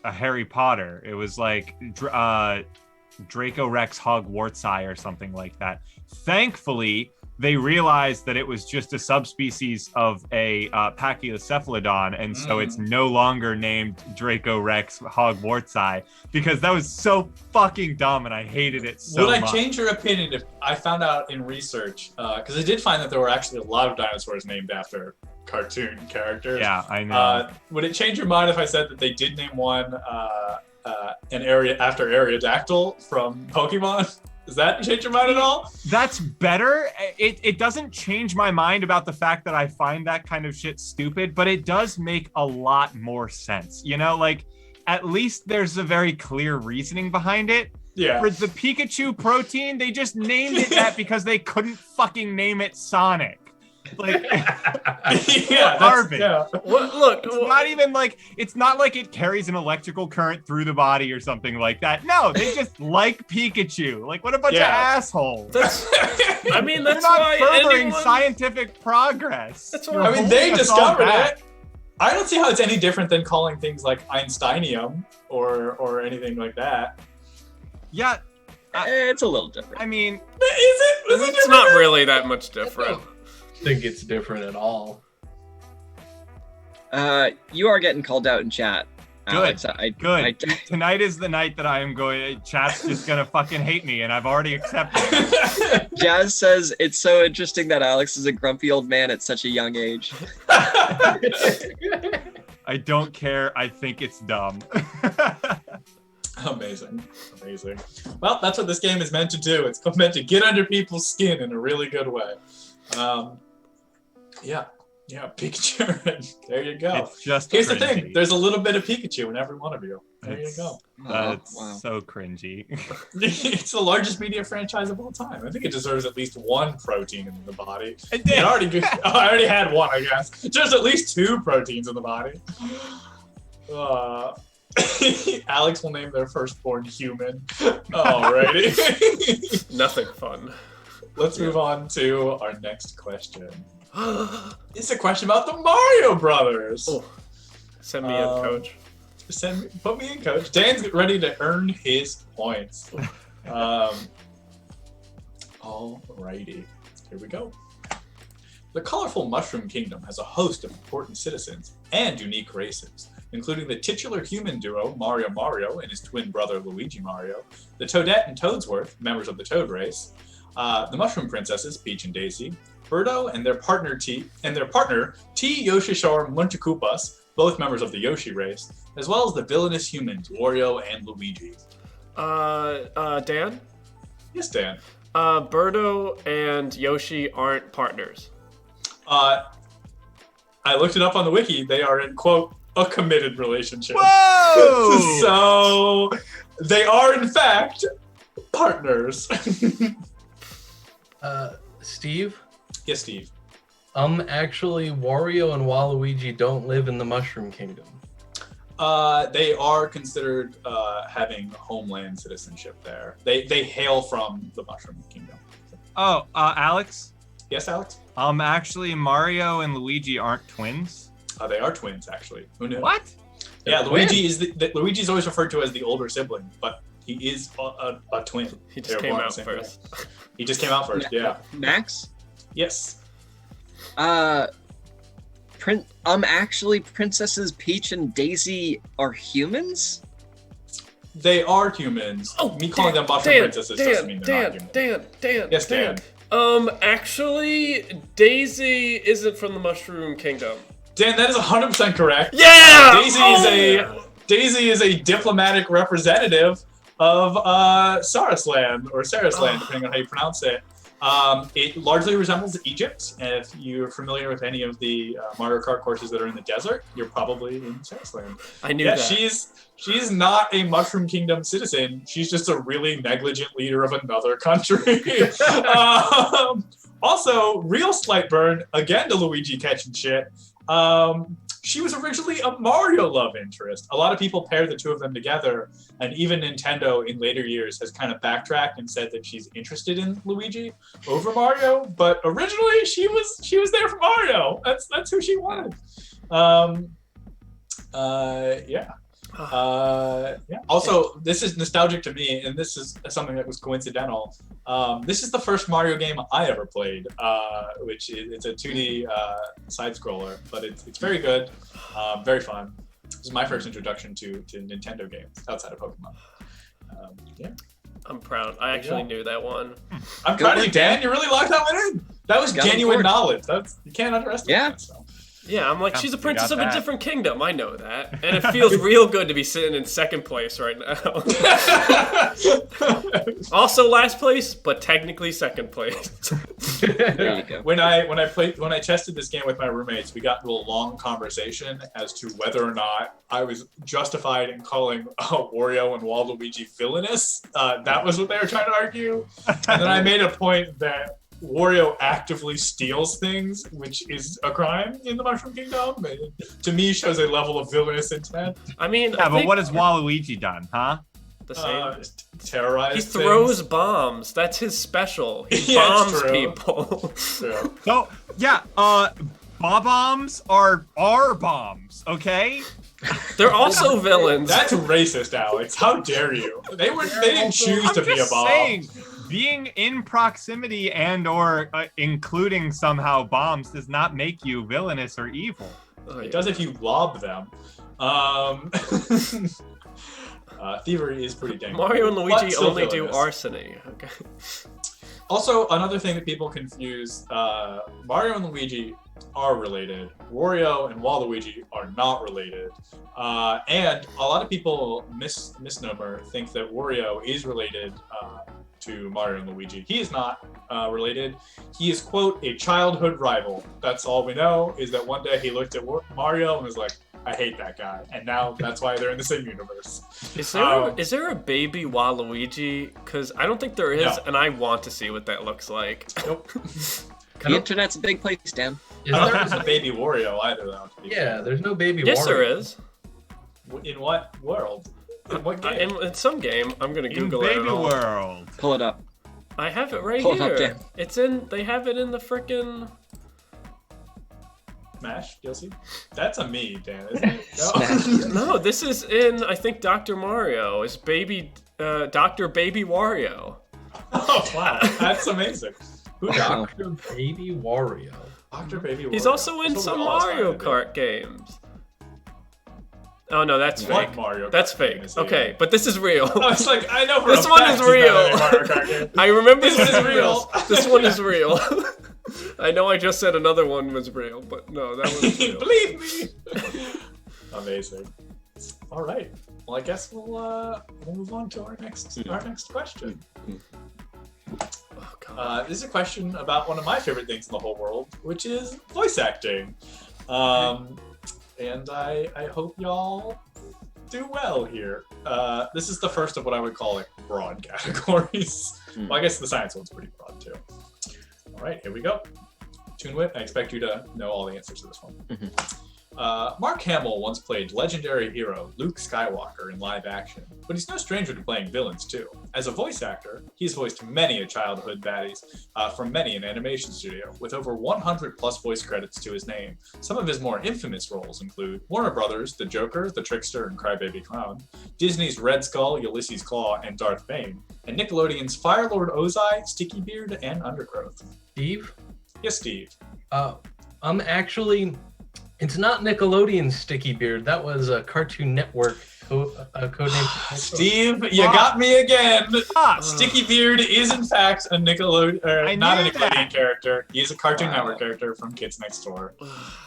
Harry Potter. It was like Draco Rex Hogwartsii or something like that. Thankfully, they realized that it was just a subspecies of a Pachycephalodon, and so it's no longer named Draco Rex Hogwartsii, because that was so fucking dumb, and I hated it so much. Would I change your opinion if I found out in research, because I did find that there were actually a lot of dinosaurs named after cartoon characters. Yeah, I know. Would it change your mind if I said that they did name one an area after Aerodactyl from Pokemon? Does that change your mind at all? That's better. It doesn't change my mind about the fact that I find that kind of shit stupid, but it does make a lot more sense. You know, like, at least there's a very clear reasoning behind it. Yeah. For the Pikachu protein, they just named it that because they couldn't fucking name it Sonic. Like, yeah, garbage. Yeah. Look, it's not like it carries an electrical current through the body or something like that. No, they just like Pikachu. Like, what a bunch of assholes. I mean, that's You're not why furthering scientific progress. That's why- You're I mean, holding they us all discovered back. it. I don't see how it's any different than calling things like Einsteinium or anything like that. Yeah, It's a little different. I mean, Is it? Is it It's not different? really that much different. Think it's different at all. You are getting called out in chat, Alex. good. Tonight is the night that I am going. Chat's just gonna fucking hate me, and I've already accepted it. Jazz says it's so interesting that Alex is a grumpy old man at such a young age. I don't care. I think it's dumb. Amazing. Well, that's what this game is meant to do. It's meant to get under people's skin in a really good way. Yeah, Pikachu. There you go. It's just Here's cringy. the thing. There's a little bit of Pikachu in every one of you. There you go. That's wow. so cringy. It's the largest media franchise of all time. I think it deserves at least one protein in the body. It did. I already had one, I guess. There's at least 2 proteins in the body. Alex will name their firstborn human. Alrighty. Nothing fun. Let's move on to our next question. It's a question about the Mario Brothers. Oh, send me in, coach. Put me in, coach. Dan's ready to earn his points. Alrighty, here we go. The colorful Mushroom Kingdom has a host of important citizens and unique races, including the titular human duo Mario and his twin brother Luigi Mario, the Toadette and Toadsworth, members of the Toad race, the Mushroom Princesses Peach and Daisy, Birdo and their partner T Yoshishar Munchakoopas, both members of the Yoshi race, as well as the villainous humans Wario and Luigi. Dan? Yes, Dan. Birdo and Yoshi aren't partners. I looked it up on the wiki. They are in, quote, a committed relationship. Whoa! So they are, in fact, partners. Steve? Yes, Steve. Actually, Wario and Waluigi don't live in the Mushroom Kingdom. They are considered having homeland citizenship there. They hail from the Mushroom Kingdom. Oh, Alex? Yes, Alex? Actually, Mario and Luigi aren't twins. They are twins, actually. Who knew? What? Yeah, Luigi is Luigi's always referred to as the older sibling, but he is a twin. He just came out first. He just came out first. Yeah. Max? Yes. Actually, Princesses Peach and Daisy are humans? They are humans. Me calling them Mushroom Princesses doesn't mean they're not humans. Dan. Yes, Dan. Actually, Daisy isn't from the Mushroom Kingdom. Dan, that is 100% correct. Yeah! Daisy is a diplomatic representative of Sarasland, or Sarasland, depending on how you pronounce it. It largely resembles Egypt, and if you're familiar with any of the Mario Kart courses that are in the desert, you're probably in Sarasland. I knew that. She's not a Mushroom Kingdom citizen. She's just a really negligent leader of another country. Also, real slight burn, again to Luigi catching shit. She was originally a Mario love interest. A lot of people pair the two of them together, and even Nintendo in later years has kind of backtracked and said that she's interested in Luigi over Mario. But originally, she was there for Mario. That's who she wanted. Yeah. Yeah. Also, this is nostalgic to me, and this is something that was coincidental. This is the first Mario game I ever played, which it's a 2D side scroller, but it's very good, very fun. This is my first introduction to Nintendo games outside of Pokemon. Yeah. I'm proud. I actually knew that one. I'm proud of you, Dan. You really locked that one in. That was genuine knowledge. You can't underestimate that. So. Yeah, I'm like, she's a princess of a different kingdom. I know that. And it feels real good to be sitting in second place right now. Also last place, but technically second place. There you go. When I tested this game with my roommates, we got into a long conversation as to whether or not I was justified in calling Wario and Waluigi villainous. That was what they were trying to argue. And then I made a point that Wario actively steals things, which is a crime in the Mushroom Kingdom. And to me, shows a level of villainous intent. I mean, but what has Waluigi done, huh? The same. Terrorize. He throws bombs. That's his special. He bombs people. True. So yeah, bombs are bombs. Okay. They're also villains. That's racist, Alex. How dare you? They didn't choose to be a bomb. Saying, being in proximity and/or including somehow bombs does not make you villainous or evil. It does if you lob them. Thievery is pretty dangerous. Mario and Luigi only do arsony. Okay. Also, another thing that people confuse: Mario and Luigi are related. Wario and Waluigi are not related. And a lot of people misnomer think that Wario is related to Mario and Luigi. He is not related. He is, quote, a childhood rival. That's all we know, is that one day he looked at Mario and was like, I hate that guy. And now that's why they're in the same universe. Is there a baby Waluigi? Because I don't think there is, and I want to see what that looks like. Nope. The internet's a big place, Dan. I don't think there's a baby Wario either, though. Yeah, there's no baby Wario. Yes, there is. In what world? In what game? In some game. I'm gonna Google it. Baby World. Pull it up. I have it right Pull here. it up, Dan. It's in. They have it in the frickin'. Smash DLC? That's a me, Dan, isn't it? Smash. No, this is in. I think Dr. Mario is baby. Dr. Baby Wario. Oh wow, that's amazing. Who Dr. Baby Wario. Dr. Baby Wario. He's also in some Mario Kart games. Oh no, that's fake. Mario That's Kart fake. game is he Okay, in? but this is real. I was like, I know for This a one fact is he's not real. in a Mario Kart game. I remember This is real. This one is real. I know I just said another one was real, but no, that was real. Believe me. Amazing. All right. Well, I guess we'll move on to our next question. Oh, God. This is a question about one of my favorite things in the whole world, which is voice acting. And I hope y'all do well here. This is the first of what I would call like broad categories. Well, I guess the science one's pretty broad too. All right, here we go. Toonwit, I expect you to know all the answers to this one. Mark Hamill once played legendary hero Luke Skywalker in live action, but he's no stranger to playing villains too. As a voice actor, he's voiced many a childhood baddies from many an animation studio, with over 100 plus voice credits to his name. Some of his more infamous roles include Warner Brothers' The Joker, The Trickster, and Crybaby Clown, Disney's Red Skull, Ulysses Claw, and Darth Bane, and Nickelodeon's Fire Lord Ozai, Sticky Beard, and Undergrowth. Steve? Yes, Steve. I'm actually... It's not Nickelodeon's Sticky Beard. That was a Cartoon Network codename. Steve, you got me again. Sticky Beard is in fact a Nickelodeon, not a Nickelodeon character. He is a Cartoon Network character from Kids Next Door.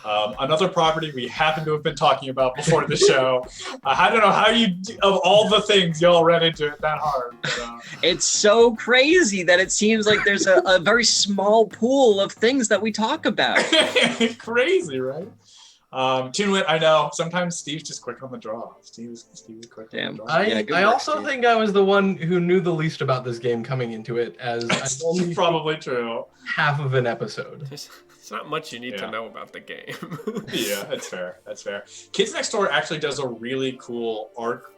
Another property we happen to have been talking about before the show. I don't know how of all the things, y'all ran into it that hard. But, It's so crazy that it seems like there's a very small pool of things that we talk about. Crazy, right? Toonwit, I know. Sometimes Steve's just quick on the draw. Steve's quick on the draw. I also think I was the one who knew the least about this game coming into it, as That's I've only probably true. half of an episode. It's not much you need to know about the game. Yeah, that's fair. That's fair. Kids Next Door actually does a really cool arc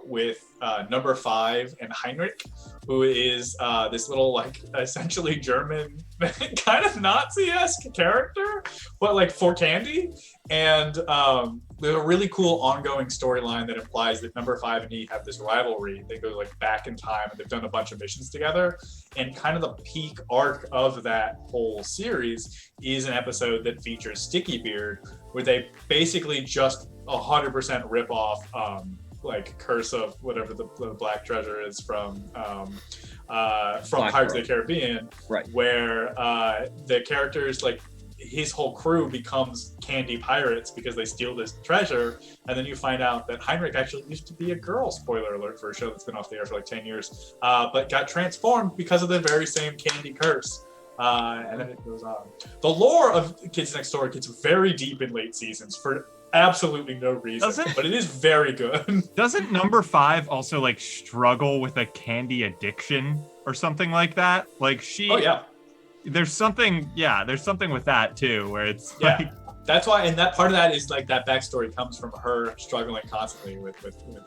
with number 5 and Heinrich, who is this little like essentially German kind of Nazi-esque character, but like for candy. And there's a really cool ongoing storyline that implies that number 5 and E have this rivalry. They go like back in time and they've done a bunch of missions together. And kind of the peak arc of that whole series is an episode that features Sticky Beard, where they basically just 100% rip off like Curse of whatever the Black Treasure is from Pirates of the Caribbean, right? Where the characters, like his whole crew, becomes candy pirates because they steal this treasure, and then you find out that Heinrich actually used to be a girl. Spoiler alert for a show that's been off the air for like 10 years, but got transformed because of the very same candy curse. And then it goes on. The lore of Kids Next Door gets very deep in late seasons for absolutely no reason, but it is very good. Doesn't number 5 also like struggle with a candy addiction or something like that? Like she. Oh yeah. There's something with that too, where it's like, that's why, and that part of that is like that backstory comes from her struggling constantly with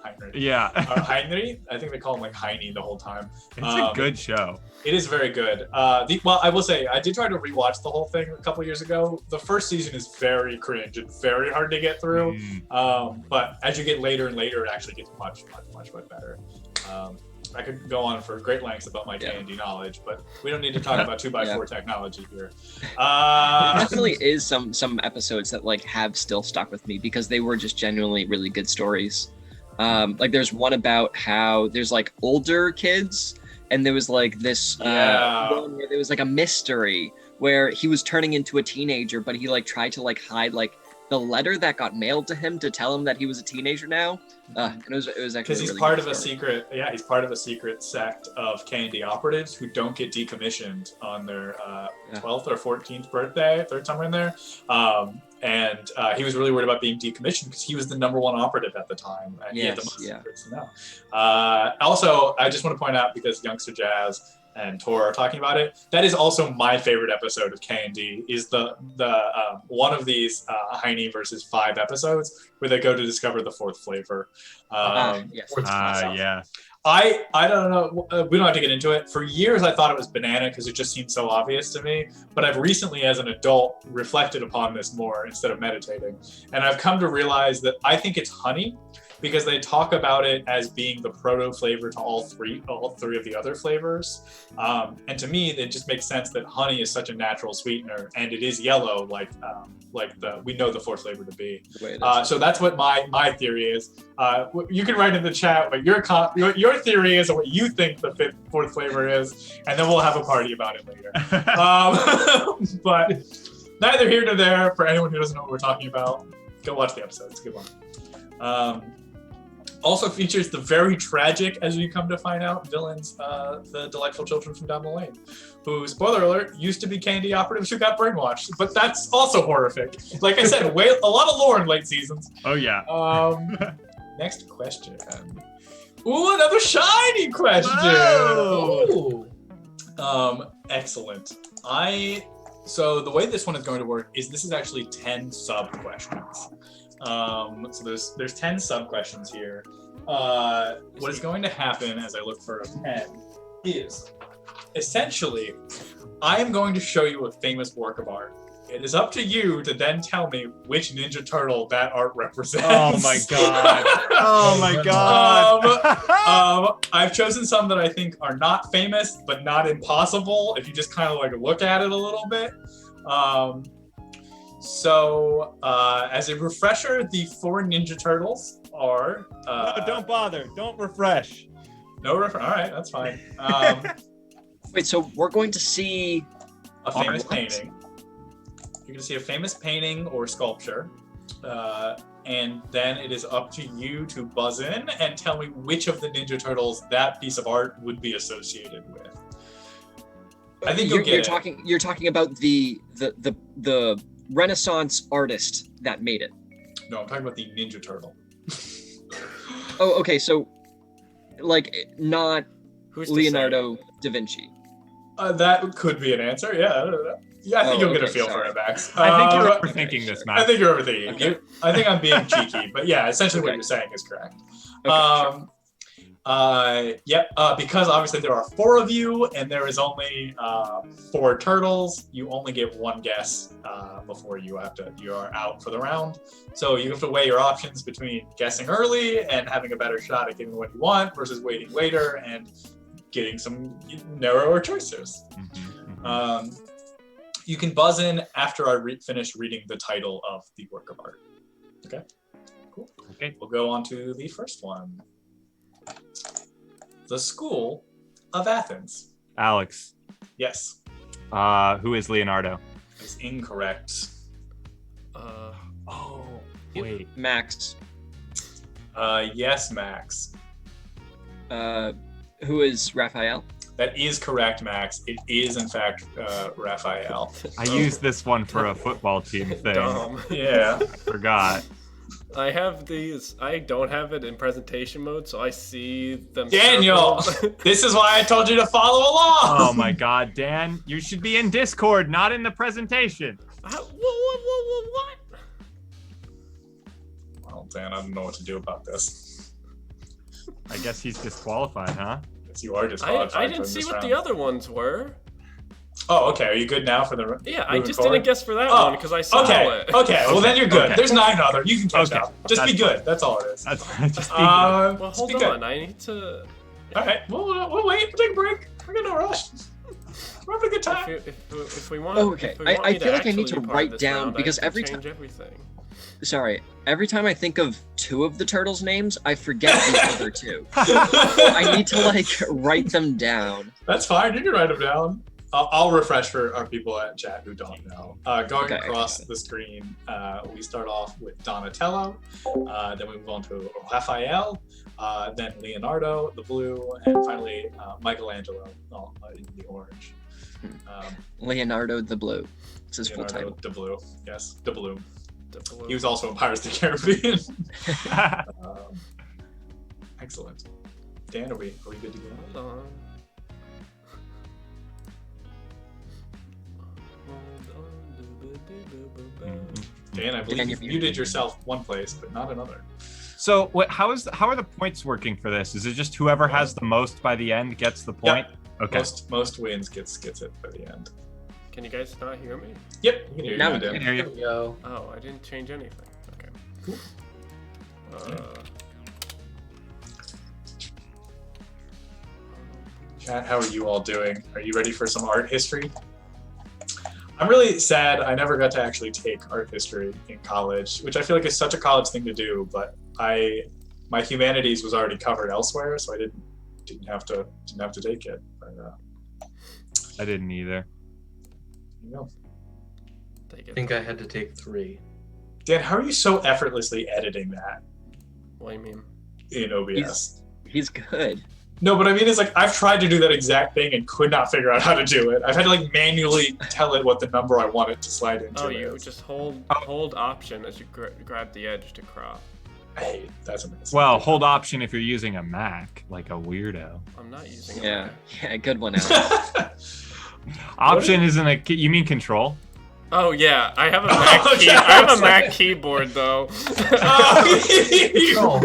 Heinrich. Yeah. Heinrich, I think they call him like Heine the whole time. It's a good show. It is very good. Well, I will say, I did try to rewatch the whole thing a couple years ago. The first season is very cringe and very hard to get through. But as you get later and later, it actually gets much better. I could go on for great lengths about my candy knowledge, but we don't need to talk about 2x4 technology here. There definitely is some episodes that like have still stuck with me because they were just genuinely really good stories. Like there's one about how there's like older kids, and there was like this one where there was like a mystery where he was turning into a teenager, but he like tried to like hide like the letter that got mailed to him to tell him that he was a teenager now. And it was actually because he's part of a secret. Yeah, he's part of a secret sect of candy operatives who don't get decommissioned on their 12th or 14th birthday, third somewhere in there. And he was really worried about being decommissioned because he was the number 1 operative at the time, and he had the most secrets to know. Also, I just want to point out, because Youngster Jazz and Tor are talking about it, that is also my favorite episode of K&D, is the one of these Heine versus 5 episodes where they go to discover the 4th flavor. Yeah. I don't know, we don't have to get into it. For years I thought it was banana because it just seemed so obvious to me, but I've recently as an adult reflected upon this more instead of meditating, and I've come to realize that I think it's honey, because they talk about it as being the proto flavor to all three of the other flavors. And to me, it just makes sense that honey is such a natural sweetener, and it is yellow, like we know the 4th flavor to be. So that's what my theory is. You can write in the chat what your theory is and what you think the 4th flavor is, and then we'll have a party about it later. But neither here nor there. For anyone who doesn't know what we're talking about, go watch the episode. It's a good one. Also features the very tragic, as we come to find out, villains, the delightful children from down the lane, who, spoiler alert, used to be candy operatives who got brainwashed. But that's also horrific. Like I said, a lot of lore in late seasons. Oh yeah. Next question. Ooh, another shiny question. Excellent. So the way this one is going to work is this is actually 10 sub questions. So there's 10 sub questions here. What is going to happen as I look for a pen is essentially I am going to show you a famous work of art. It is up to you to then tell me which Ninja Turtle that art represents. Oh my god. Oh my god. I've chosen some that I think are not famous, but not impossible if you just kind of like look at it a little bit. So, as a refresher, the 4 Ninja Turtles are... no, don't bother. Don't refresh. No refresh. All right, that's fine. Wait, so we're going to see... a famous painting. You're going to see a famous painting or sculpture. And then it is up to you to buzz in and tell me which of the Ninja Turtles that piece of art would be associated with. I think you're talking about the Renaissance artist that made it. No, I'm talking about the Ninja Turtle. Oh, okay. So, like, not Who's Leonardo da Vinci. That could be an answer. Yeah. Yeah, I think you'll get a feel for it, Max. I think you're overthinking this, Max. I think you're overthinking. Okay. I think I'm being cheeky, but yeah, essentially what you're saying is correct. Okay, sure. Yep. Because obviously there are 4 of you, and there is only 4 turtles. You only get 1 guess before you are out for the round. So you have to weigh your options between guessing early and having a better shot at getting what you want, versus waiting later and getting some narrower choices. You can buzz in after I finish reading the title of the work of art. Okay. Cool. Okay. We'll go on to the first one. The School of Athens. Alex. Yes. Who is Leonardo? That's incorrect. Oh, wait. Max. Yes, Max. Who is Raphael? That is correct, Max. It is, in fact, Raphael. I used this one for a football team thing. Dumb. Yeah. Forgot. I have these. I don't have it in presentation mode, so I see them. Daniel, this is why I told you to follow along. Oh my God, Dan, you should be in Discord, not in the presentation. What? Well, Dan, I don't know what to do about this. I guess he's disqualified, huh? Yes, you are disqualified. I didn't see what the other ones were. Oh, okay. Are you good now for the? Yeah, I just didn't guess for that one because I saw it. Okay. Well, then you're good. Okay. There's 9 other. You can catch Okay. up. Just be good. That's all it is. That's just Well, Just hold be good. on. I need to. All right. We'll wait. We'll take a break. We're in no rush. We're having a good time. If we want. Oh, okay. if we want I me feel like I need actually to be part of write this down round, because I have to every change everything. Sorry, every time I think of 2 of the turtles' names, I forget the other 2. I need to write them down. That's fine. You can write them down. I'll refresh for our people at chat who don't know. Going across the screen, we start off with Donatello, then we move on to Raphael, then Leonardo, the blue, and finally Michelangelo, in the orange. Leonardo the Blue. It's his full Leonardo title. the Blue. Yes, the Blue. He was also in Pirates of the Caribbean. Excellent. Dan, are we good to go? Hold on. Dan, I believe you've muted yourself one place, but not another. So, how are the points working for this? Is it just whoever has the most by the end gets the point? Yep. Okay. Most wins gets it by the end. Can you guys not hear me? Yep, you can hear Now you we Dan. can hear you. There we go. Oh, I didn't change anything. Okay. Cool. Chat, how are you all doing? Are you ready for some art history? I'm really sad I never got to actually take art history in college, which I feel like is such a college thing to do, but my humanities was already covered elsewhere, so I didn't have to take it. But, I didn't either. you know. I think I had to take 3. Dan, how are you so effortlessly editing that What do you mean? in OBS? He's good. No, but I mean, it's like I've tried to do that exact thing and could not figure out how to do it. I've had to manually tell it what the number I want it to slide into. Oh, you is. just hold Option as you grab the edge to crop. Hey, that's amazing. Well, hold Option if you're using a Mac, like a weirdo. I'm not using it. Yeah, good one, Alex. Option isn't a. You mean Control? Oh yeah, I have a Mac key. yeah, I have it's a Mac keyboard though. Oh.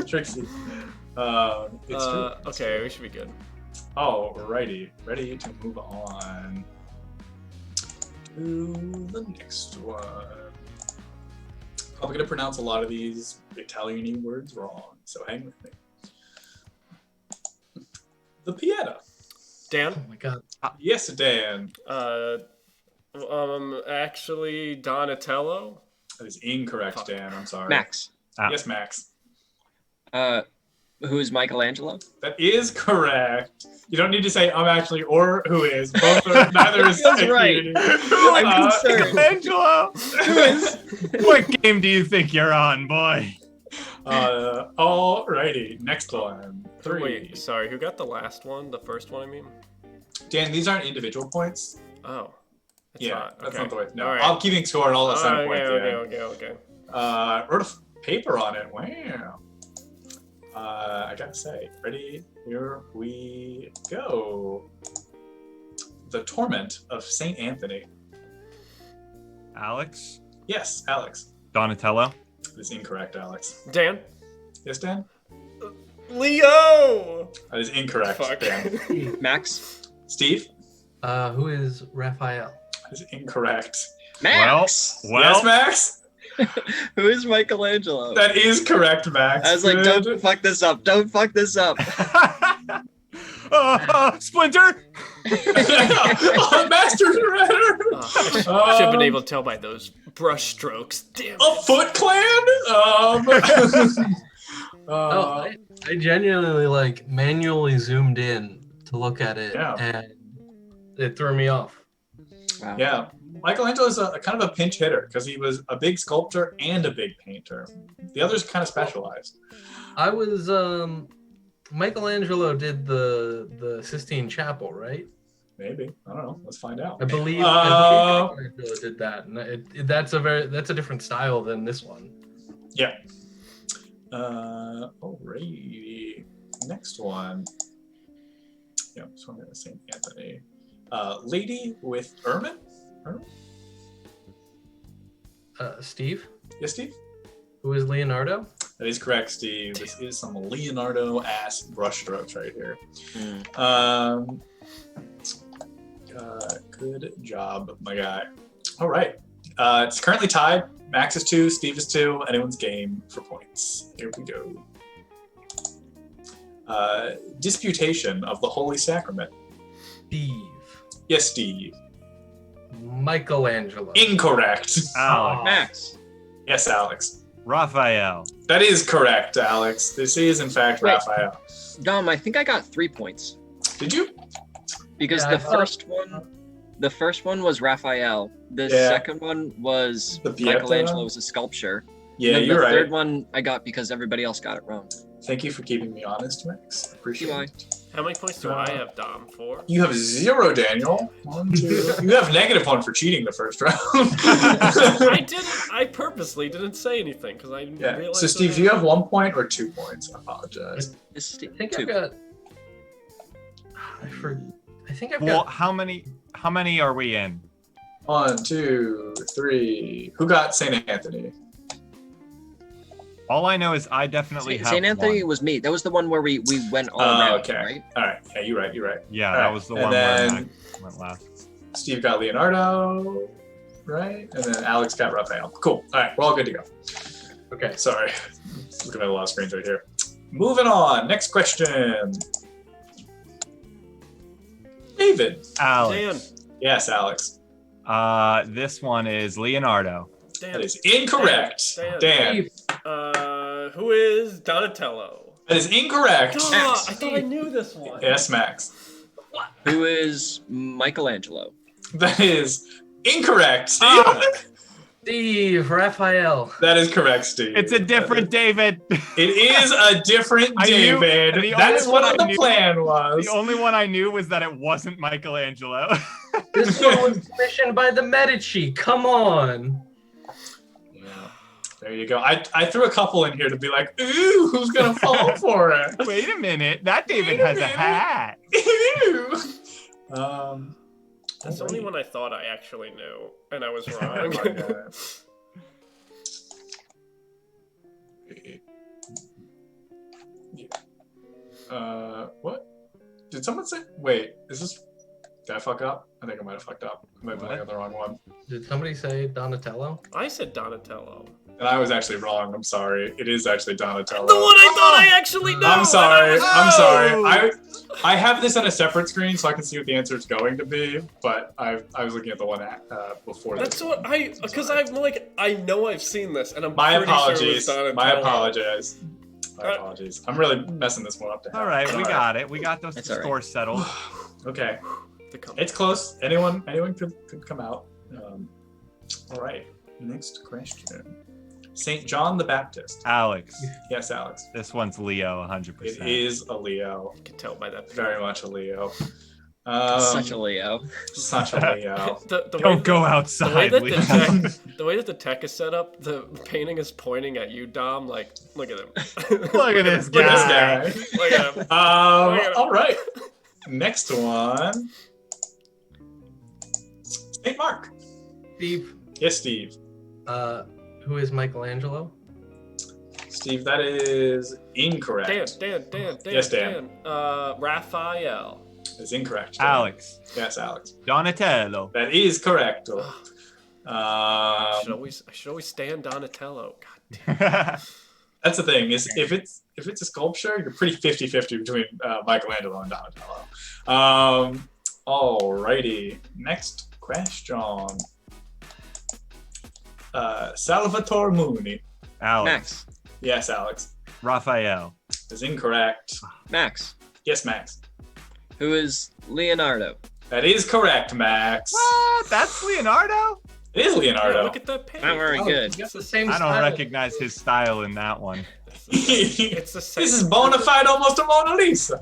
Trixie. It's true. Okay, we should be good. Alrighty, ready to move on to the next one. Probably gonna pronounce a lot of these Italian-y words wrong, so hang with me. The Pieta. Dan? Oh my god. Yes, Dan. Actually, Donatello. That is incorrect, Dan. I'm sorry. Max. Yes, Max. Who is Michelangelo? That is correct. You don't need to say I'm actually or who is. Both are neither is Feels right. I'm concerned. Angelo. What game do you think you're on, boy? Alrighty, next one. 3. Wait, sorry, who got the last one? The first one, I mean? Dan, these aren't individual points. Oh. It's Yeah, not. that's Okay. not the way. No, All right. I'm keeping score and all assign points. Okay. Wrote a paper on it. Wow. I gotta say, ready? Here we go. The Torment of Saint Anthony. Alex. Yes, Alex. Donatello. That is incorrect, Alex. Dan? Yes, Dan? Leo. That is incorrect. Fuck. Dan. Max. Steve? Who is Raphael? That is incorrect. Max. Well, Yes, Max? Who is Michelangelo? That is correct, Max. I was like, Good. don't fuck this up. Don't fuck this up. Splinter. Master Shredder. I should have been able to tell by those brush strokes. Damn. A Foot Clan? I genuinely like manually zoomed in to look at it, Yeah. and it threw me off. Wow. Yeah. Michelangelo is a kind of a pinch hitter because he was a big sculptor and a big painter. The others kind of specialized. I was Michelangelo did the Sistine Chapel, right? Maybe. I don't know. Let's find out. I believe Michelangelo did that, and that's a different style than this one. Yeah. Alrighty. Next one. Yeah, so I'm gonna say Anthony. Lady with ermine? Ermine? Steve, Yes, Steve? who is Leonardo? That is correct, Steve. This is some Leonardo-ass brushstrokes right here. Good job, my guy. All right. It's currently tied. Max is 2, Steve is 2. Anyone's game for points. Here we go. Disputation of the Holy Sacrament. Steve. Yes, Steve. Michelangelo. Incorrect. Alex. Max. Yes, Alex. Raphael. That is correct, Alex. This is, in fact, Wait. Raphael. Dom, I think I got 3 points Did you? because Yeah, the I thought- first one was Raphael. The Yeah. second one was The Pietro? Michelangelo was a sculpture. Yeah, and then you're the right. third one I got because everybody else got it wrong. Thank you for keeping me honest, Max. Appreciate TY. it. How many points do I have, Dom? 4? You have 0, Daniel. 1, 2. You have -1 for cheating the first round. I didn't. I purposely didn't say anything because I Yeah. realized. So, Steve, do you have 1 point or 2 points? I apologize. It's I think 2. I've got. I think I've Well, got. how many are we in? 1, 2, 3. Who got St. Anthony? All I know is I definitely have St. Anthony one. was me. That was the one where we went all Oh, around, okay. right? All right. Yeah, you're right. You're right. Yeah, All that right. was the And one where then- I went last. Steve got Leonardo, right? And then Alex got Raphael. Cool. All right. We're all good to go. Okay. Sorry. Looking at a lot of screens right here. Moving on. Next question. David. Alex. Yes, Alex. This one is Leonardo. Dan. That is incorrect. Dan. Dan. Who is Donatello? That is incorrect. Duh, Max. I thought I knew this one. Yes, Max. Who is Michelangelo? That is incorrect. Steve. Ah. Steve, Raphael. That is correct, Steve. It's a different David. It is a different I knew- David. the That's only one what I the knew- plan was. The only one I knew was that it wasn't Michelangelo. This one was commissioned by the Medici. Come on. Yeah. There you go. I threw a couple in here to be like, ooh, who's gonna fall for it? Wait a minute, that David Wait a has a minute. hat. Ew. That's the only one I thought I actually knew, and I was Oh wrong. my God. What? Did someone say? Wait, is this? Did I fuck up? I think I might have fucked up. I might have What? got the wrong one. Did somebody say Donatello? I said Donatello. And I was actually wrong. I'm sorry. It is actually Donatello. The one I thought I actually knew. I'm sorry. and I I'm was- sorry. I have this on a separate screen so I can see what the answer is going to be, but I was looking at the one before That's this. what because I'm like I know I've seen this, and I'm My pretty Sure it apologies. was Donatello. My apologies. My apologies. I'm really messing this one up. To All right, we got it. We got those That's all right. scores settled. Okay. The com- It's close. Anyone could come out. All right. Next question. Saint John the Baptist. Alex, Yes, Alex. this one's Leo, 100%. It is a Leo. You can tell by that. Very much a Leo. Such a Leo. Such a Leo. The way Don't go the way outside, that Leo. the way that the tech is set up, the painting is pointing at you, Dom. Like, look at him. Look at this Look at guy. this guy. Look at him. All right. Next one. Saint Mark. Steve, Yes, Steve. who is Michelangelo? Steve, that is incorrect. Dan. Yes, Dan. Raphael. That's incorrect. Dan. Alex. Yes, Alex. Donatello. That is correct. I should always stand Donatello. God damn. That's the thing, is if it's a sculpture, you're pretty 50-50 between Michelangelo and Donatello. Alrighty. Next question. Salvatore Muni. Alex. Max. Yes, Alex. Raphael. Is incorrect. Max. Yes, Max. Who is Leonardo? That is correct, Max. What? That's Leonardo? It is Leonardo. Yeah, look at that page. Not very good. It's the same I don't style. recognize his style in that one. It's the same. This is bona fide, almost a Mona Lisa.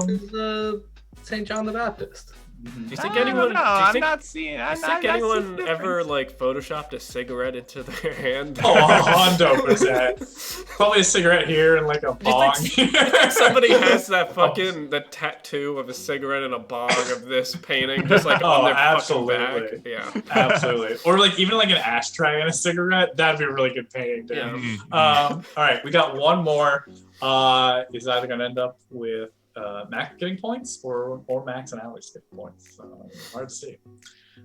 This is St. John the Baptist. Do you think I don't anyone? know. Do you I'm think, not seeing. do you think anyone ever like photoshopped a cigarette into their hand? Oh, Hondo was that. Probably a cigarette here and like a bong. Somebody has that fucking the tattoo of a cigarette and a bong of this painting just like on their absolutely. fucking back. Yeah. Absolutely. Or like even like an ashtray and a cigarette. That'd be a really good painting, dude. Yeah. All right, we got one more. Is either gonna end up with Max getting points or Max and Alex getting points. Hard to see.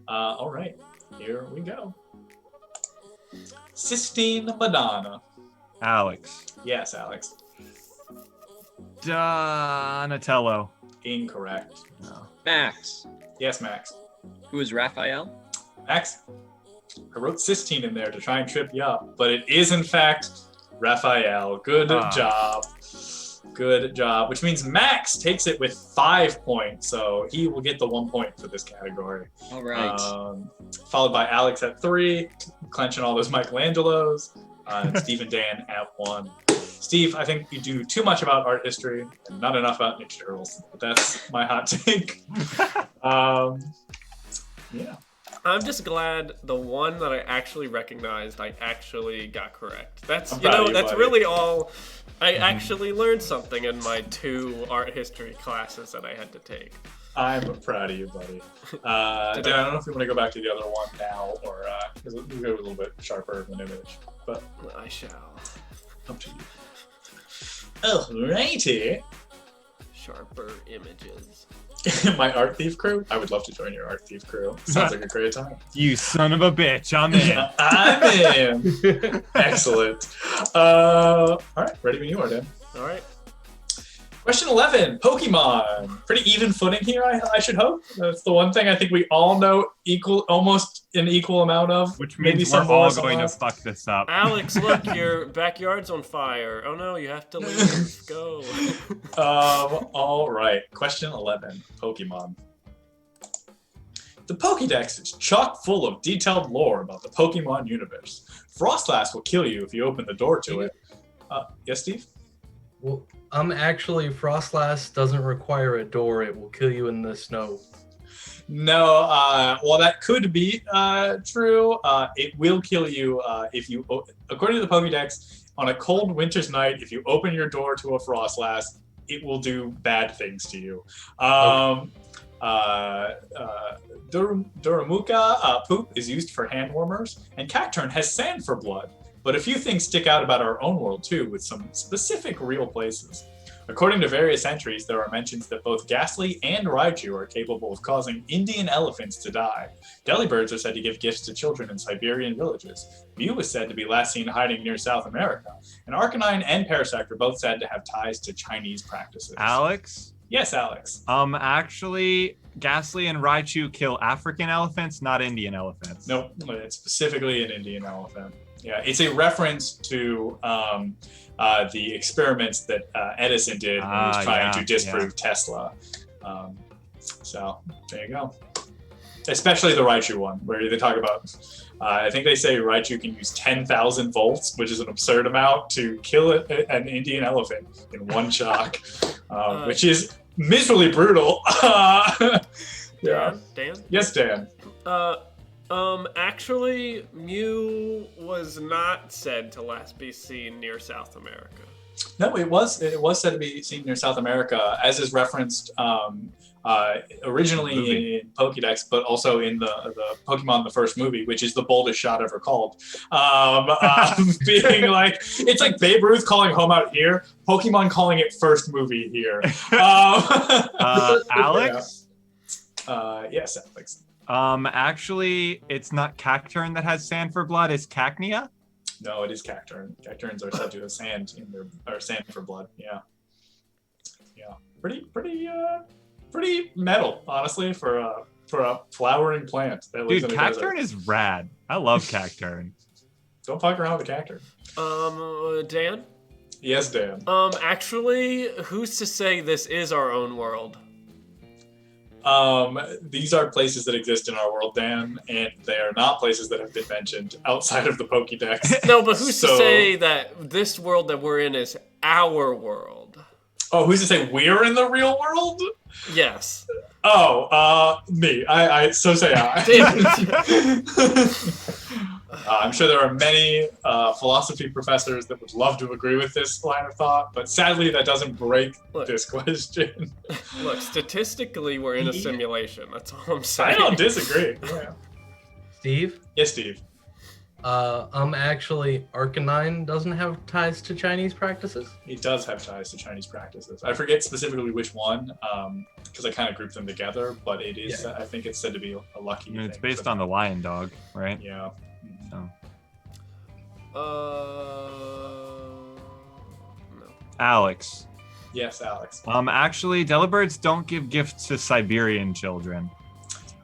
All right, here we go. Sistine Madonna. Alex. Yes, Alex. Donatello. Incorrect. No. Max. Yes, Max. Who is Raphael? Max. I wrote Sistine in there to try and trip you up, but it is in fact Raphael. Good job. Good job. Which means Max takes it with 5 points, so he will get the 1 point for this category. All right. Followed by Alex at 3, clenching all those Michelangelos. And Steve and Dan at 1. Steve, I think you do too much about art history and not enough about Ninja Turtles. But that's my hot take. Yeah. I'm just glad the one that I actually recognized, I actually got correct. That's I'm proud of you, that's buddy. really all. I actually learned something in my 2 art history classes that I had to take. I'm proud of you, buddy. Dan, I don't know if you want to go back to the other one now or because we go a little bit sharper of an image, but I shall. up to you. Alrighty. Sharper images. My art thief crew? I would love to join your art thief crew. Sounds like a great time. You son of a bitch. I'm in. I'm in. Excellent. All right, ready when you are, Dan. All right. Question 11, Pokemon. Pretty even footing here, I should hope. That's the one thing I think we all know almost an equal amount of. Which Maybe means some we're more, all some going to less. fuck this up. Alex, look, your backyard's on fire. Oh no, you have to leave. Go. All right, question 11, Pokemon. The Pokédex is chock full of detailed lore about the Pokemon universe. Frostlass will kill you if you open the door to it. Yes, Steve? Well, actually, Frostlass doesn't require a door. It will kill you in the snow. No, well, that could be true. It will kill you if you, according to the Pokédex, on a cold winter's night, if you open your door to a Frostlass, it will do bad things to you. Duramuka poop is used for hand warmers, and Cacturn has sand for blood. But a few things stick out about our own world too, with some specific real places. According to various entries, there are mentions that both Ghastly and Raichu are capable of causing Indian elephants to die. Delibirds are said to give gifts to children in Siberian villages. Mew is said to be last seen hiding near South America. And Arcanine and Parasect are both said to have ties to Chinese practices. Alex? Yes, Alex. Actually, Ghastly and Raichu kill African elephants, not Indian elephants. Nope, it's specifically an Indian elephant. Yeah, it's a reference to the experiments that Edison did when he was trying to disprove Tesla. So there you go. Especially the Raichu one, where they talk about, I think they say Raichu can use 10,000 volts, which is an absurd amount, to kill an Indian elephant in one shock, which is miserably brutal. Yeah. Dan? Yes, Dan. Actually, Mew was not said to last be seen near South America. No, it was said to be seen near South America, as is referenced originally in Pokédex, but also in the Pokemon the first movie, which is the boldest shot ever called. Being like, it's like Babe Ruth calling home out here, Pokemon calling it first movie here. Alex? Yes, Alex. Actually, it's not Cacturn that has sand for blood, it's Cacnea? No, it is Cacturn. Cacturns are said to have sand in their sand for blood. Yeah. Pretty metal, honestly, for a flowering plant that lives Dude, in a Cacturn desert. is rad. I love Cacturn. Don't fuck around with a Cacturn. Dan? Yes, Dan. Actually, who's to say this is our own world? These are places that exist in our world, Dan, and they are not places that have been mentioned outside of the Pokédex. No, but who's to say that this world that we're in is our world? Oh, who's to say we're in the real world? Yes. Oh, me. I so say I. I'm sure there are many philosophy professors that would love to agree with this line of thought, but sadly that doesn't break this question. Look, statistically, we're in a simulation. That's all I'm saying. I don't disagree. Yeah. Steve? Yes, Steve. Actually, Arcanine doesn't have ties to Chinese practices. It does have ties to Chinese practices. I forget specifically which one, because I kind of grouped them together, but it is, I think it's said to be a lucky thing. It's based on the lion dog, right? Yeah. So. No. Alex. Yes, Alex. Actually, Delibirds don't give gifts to Siberian children.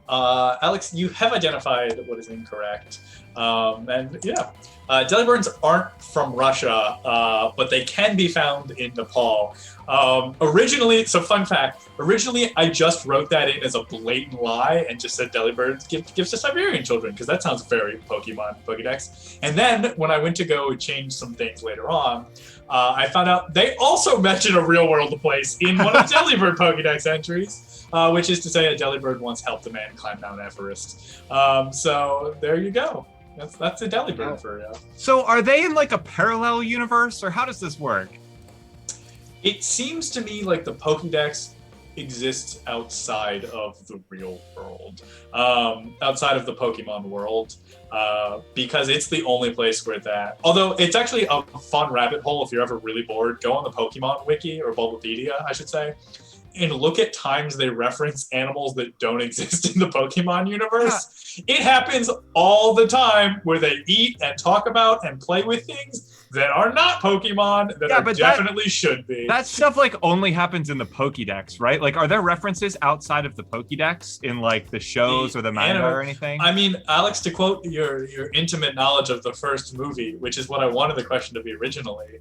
Alex, you have identified what is incorrect. Delibirds aren't from Russia, but they can be found in Nepal. Originally, fun fact, I just wrote that in as a blatant lie and just said Delibirds gives to Siberian children, because that sounds very Pokédex. And then when I went to go change some things later on, I found out they also mention a real world place in one of Delibird Pokédex entries, which is to say a Delibird once helped a man climb Mount Everest. So there you go. That's a Delibird for you. So are they in like a parallel universe, or how does this work? It seems to me like the Pokédex exists outside of the real world, outside of the Pokemon world, because it's the only place where that. Although it's actually a fun rabbit hole if you're ever really bored. Go on the Pokemon Wiki, or Bulbapedia, I should say, and look at times they reference animals that don't exist in the Pokemon universe. It happens all the time where they eat and talk about and play with things that are not Pokemon that definitely should be. That stuff like only happens in the Pokédex, right? Like, are there references outside of the Pokédex in like the shows or the manga or anything? I mean, Alex, to quote your intimate knowledge of the first movie, which is what I wanted the question to be originally,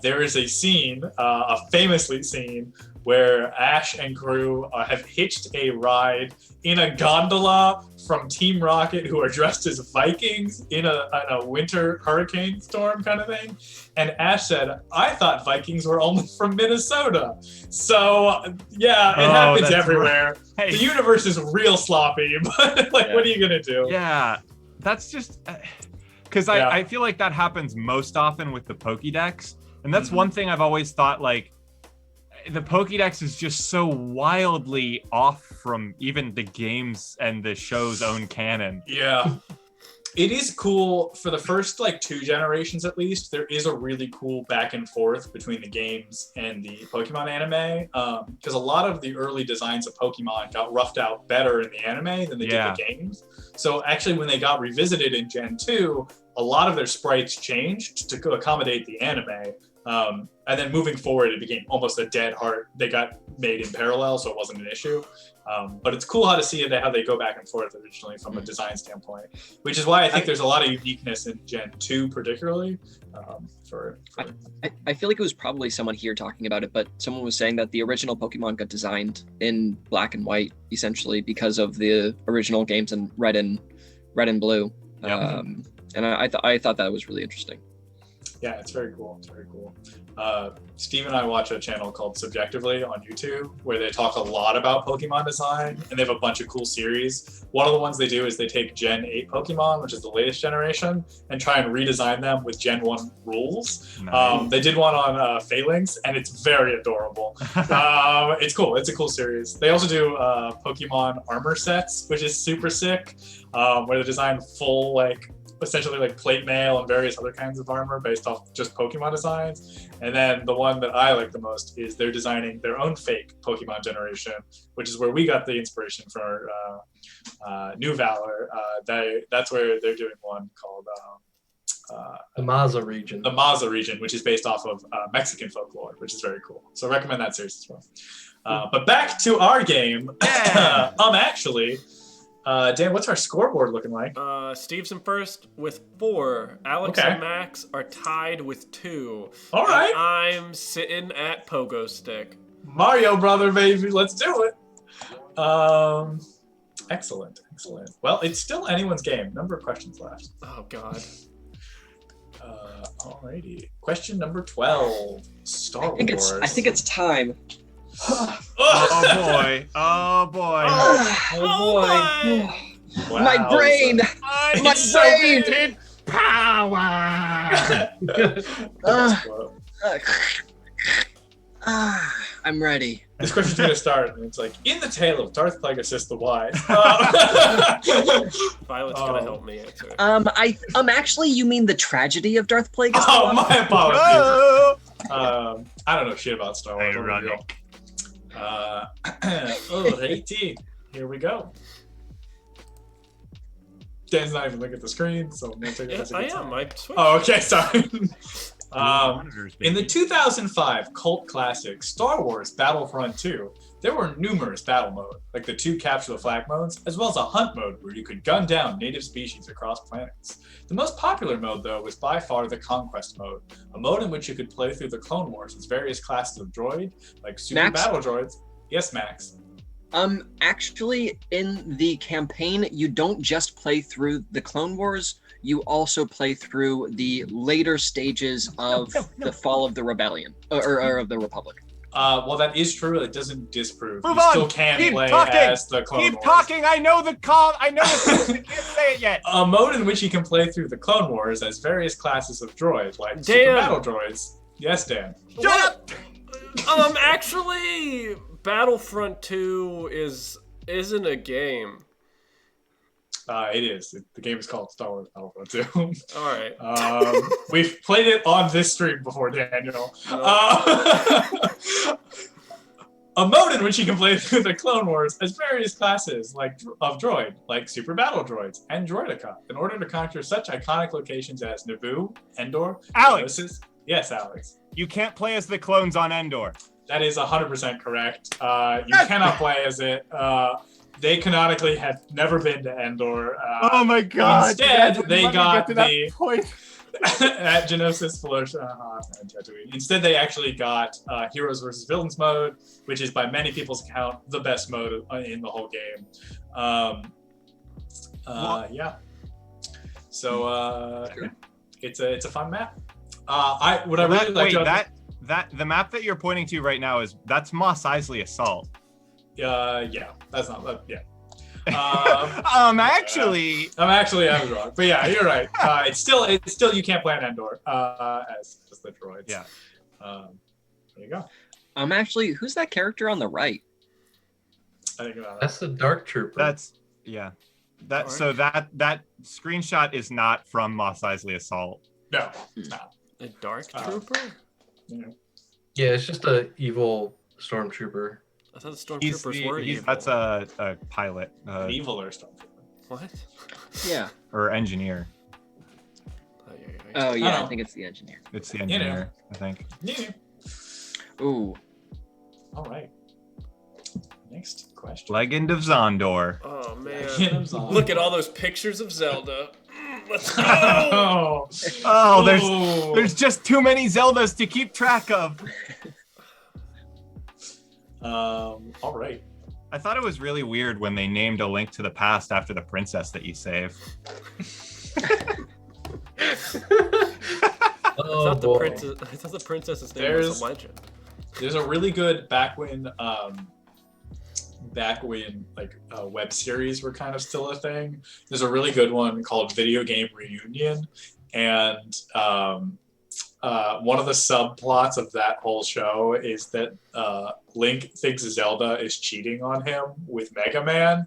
there is a scene, a famously scene, where Ash and crew have hitched a ride in a gondola from Team Rocket, who are dressed as Vikings in a winter hurricane storm kind of thing. And Ash said, "I thought Vikings were only from Minnesota." So yeah, it happens everywhere. Right. Hey. The universe is real sloppy, but what are you gonna do? Yeah, that's just because I feel like that happens most often with the Pokédex, and that's one thing I've always thought, like, the Pokédex is just so wildly off from even the games and the show's own canon. Yeah. It is cool for the first like 2 generations at least. There is a really cool back and forth between the games and the Pokemon anime, because a lot of the early designs of Pokemon got roughed out better in the anime than they did the games. So actually when they got revisited in Gen 2, a lot of their sprites changed to accommodate the anime. And then moving forward, it became almost a dead heart. They got made in parallel, so it wasn't an issue. But it's cool how to see how they go back and forth originally from a design standpoint, which is why I think there's a lot of uniqueness in Gen 2 particularly. I feel like it was probably someone here talking about it, but someone was saying that the original Pokemon got designed in black and white, essentially, because of the original games in red and blue. Yep. And I thought that was really interesting. Yeah, it's very cool. It's very cool. Steve and I watch a channel called Subjectively on YouTube where they talk a lot about Pokemon design, and they have a bunch of cool series. One of the ones they do is they take Gen 8 Pokemon, which is the latest generation, and try and redesign them with Gen 1 rules. Nice. They did one on Phalanx, and it's very adorable. It's cool. It's a cool series. They also do Pokemon armor sets, which is super sick, where they design full, like, essentially like plate mail and various other kinds of armor based off just Pokemon designs. And then the one that I like the most is they're designing their own fake Pokemon generation, which is where we got the inspiration for New Valor. That's where they're doing one called The Maza region. the Maza region, which is based off of Mexican folklore, which is very cool. So I recommend that series as well. But back to our game. Yeah. Actually, Dan, what's our scoreboard looking like? Steve's in first with 4. Alex Okay. and Max are tied with 2. All right. And I'm sitting at Pogo Stick. Mario Brother, baby, let's do it. Excellent. Well, it's still anyone's game. Number of questions left. Oh, God. Alrighty. Question number 12. Star I think it's time. Oh boy. Oh boy. Oh boy. Wow. My brain. I My so brain. needed power. I'm ready. This question's going to start, and it's like, in the tale of Darth Plagueis the Wise. Violet's going to help me answer. Actually, you mean the tragedy of Darth Plagueis? Oh, my apologies. Oh. I don't know shit about Star Wars. Ironic. Alrighty. Here we go. Dan's not even looking at the screen, so I'm going to take it as a I good sign. am. I switched. Oh, okay, sorry. Monitors, In the baby. 2005 cult classic Star Wars Battlefront 2, there were numerous battle modes, like the 2 capture the flag modes, as well as a hunt mode where you could gun down native species across planets. The most popular mode, though, was by far the Conquest mode, a mode in which you could play through the Clone Wars as various classes of droid, like super Max? battle droids. Yes, Max. Actually, in the campaign, you don't just play through the Clone Wars, you also play through the later stages of the fall of the rebellion, or of the Republic. Well, that is true. It doesn't disprove. Move you on. still can Keep play talking. as the Clone Keep Wars. talking. I know the call. I know the things. I can't say it yet. A mode in which you can play through the Clone Wars as various classes of droids, like super Dan. battle droids. Yes, Dan. Shut up. Actually, Battlefront 2 isn't a game. It is. The game is called Star Wars Battlefront 2. All right. We've played it on this stream before, Daniel. A mode in which you can play through the Clone Wars as various classes of droid, like super battle droids and droidica, in order to conquer such iconic locations as Naboo, Endor, Alex. Geonosis. Yes, Alex. You can't play as the clones on Endor. That is 100% correct. You cannot play as it. They canonically had never been to Endor. Oh my God! Instead, Let they me got get to that the point. at Geonosis, Felocia, and Tatooine. Instead, they actually got Heroes versus Villains mode, which is by many people's account the best mode in the whole game. Yeah. So it's a fun map. I really like the map that you're pointing to right now that's Mos Eisley Assault. Yeah, that's not yeah. Actually, I was wrong, but yeah, you're right. It's still you can't play on Endor as the droids. Yeah. There you go. Actually, who's that character on the right? I think about That's the Dark Trooper. that's yeah. That so that screenshot is not from Mos Eisley Assault. no, it's not. A Dark Trooper? Yeah, it's just a evil stormtrooper. I thought the Stormtroopers were evil. That's a pilot Evil or something. What? Yeah. or engineer. Oh yeah, Oh. I think it's the engineer. It's the engineer, I think. Yeah. Ooh. All right. Next question. Legend of Zondor. Oh Legend man! of Zelda. Look at all those pictures of Zelda. Let's go! Oh, Oh, there's just too many Zeldas to keep track of. All right. I thought it was really weird when they named A Link to the Past after the princess that you save. Oh, thought the boy. princess. I thought the princess's name was There's- a legend. There's a really good back when like web series were kind of still a thing. There's a really good one called Video Game Reunion, and one of the subplots of that whole show is that Link thinks Zelda is cheating on him with Mega Man.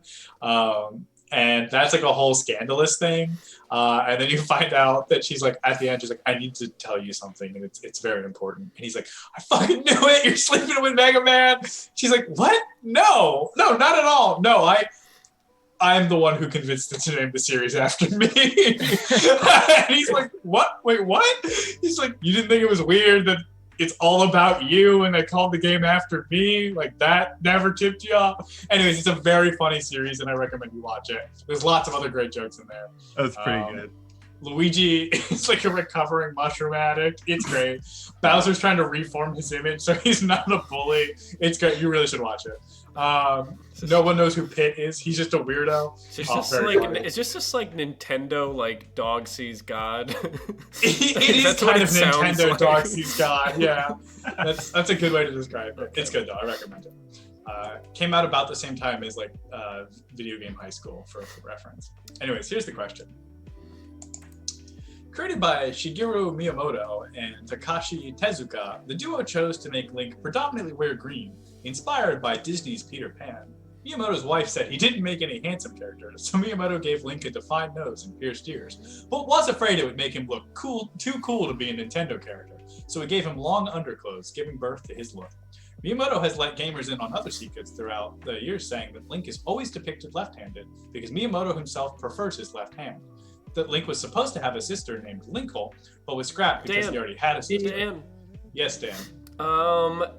And that's like a whole scandalous thing. And then you find out that she's like, at the end, she's like, I need to tell you something, and it's very important. And he's like, I fucking knew it. You're sleeping with Mega Man. She's like, what? No, not at all. No, I'm the one who convinced it to name the series after me. And he's like, what? Wait, what? He's like, you didn't think it was weird that it's all about you and they called the game after me? Like, that never tipped you off? Anyways, it's a very funny series and I recommend you watch it. There's lots of other great jokes in there. That's pretty good. Luigi is like a recovering mushroom addict. It's great. Bowser's trying to reform his image so he's not a bully. It's great. You really should watch it. No one knows who Pit is. He's just a weirdo. It's just like Nintendo, like dog sees God. It is That's kind what of it sounds Nintendo like. dog sees God. Yeah, that's a good way to describe it. It's good though. I recommend it. Came out about the same time as like Video Game High School for reference. Anyways, here's the question. Created by Shigeru Miyamoto and Takashi Tezuka, the duo chose to make Link predominantly wear green, inspired by Disney's Peter Pan. Miyamoto's wife said he didn't make any handsome characters, so Miyamoto gave Link a defined nose and pierced ears, but was afraid it would make him look too cool to be a Nintendo character, so he gave him long underclothes, giving birth to his look. Miyamoto has let gamers in on other secrets throughout the years, saying that Link is always depicted left-handed because Miyamoto himself prefers his left hand. That Link was supposed to have a sister named Linkle, but was scrapped because he already had a sister. Dan. Yes, Dan.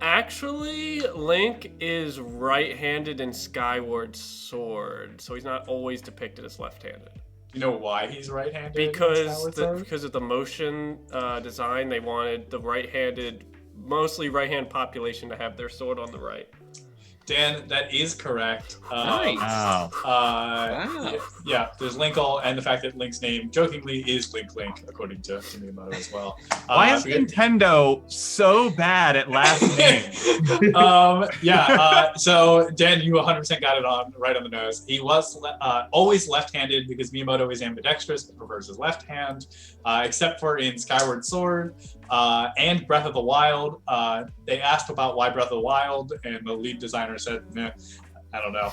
Actually, Link is right-handed in Skyward Sword, so he's not always depicted as left-handed. You know why he's right-handed? Because of the motion design, they wanted the mostly right-hand population to have their sword on the right. Dan, that is correct. Nice. Wow. Yeah, there's Linkle, and the fact that Link's name, jokingly, is Link, according to Miyamoto as well. Why is Nintendo so bad at last names? So Dan, you 100% got it right on the nose. He was always left-handed because Miyamoto is ambidextrous but prefers his left hand, except for in Skyward Sword and Breath of the Wild. They asked about why Breath of the Wild, and the lead designer said, I don't know.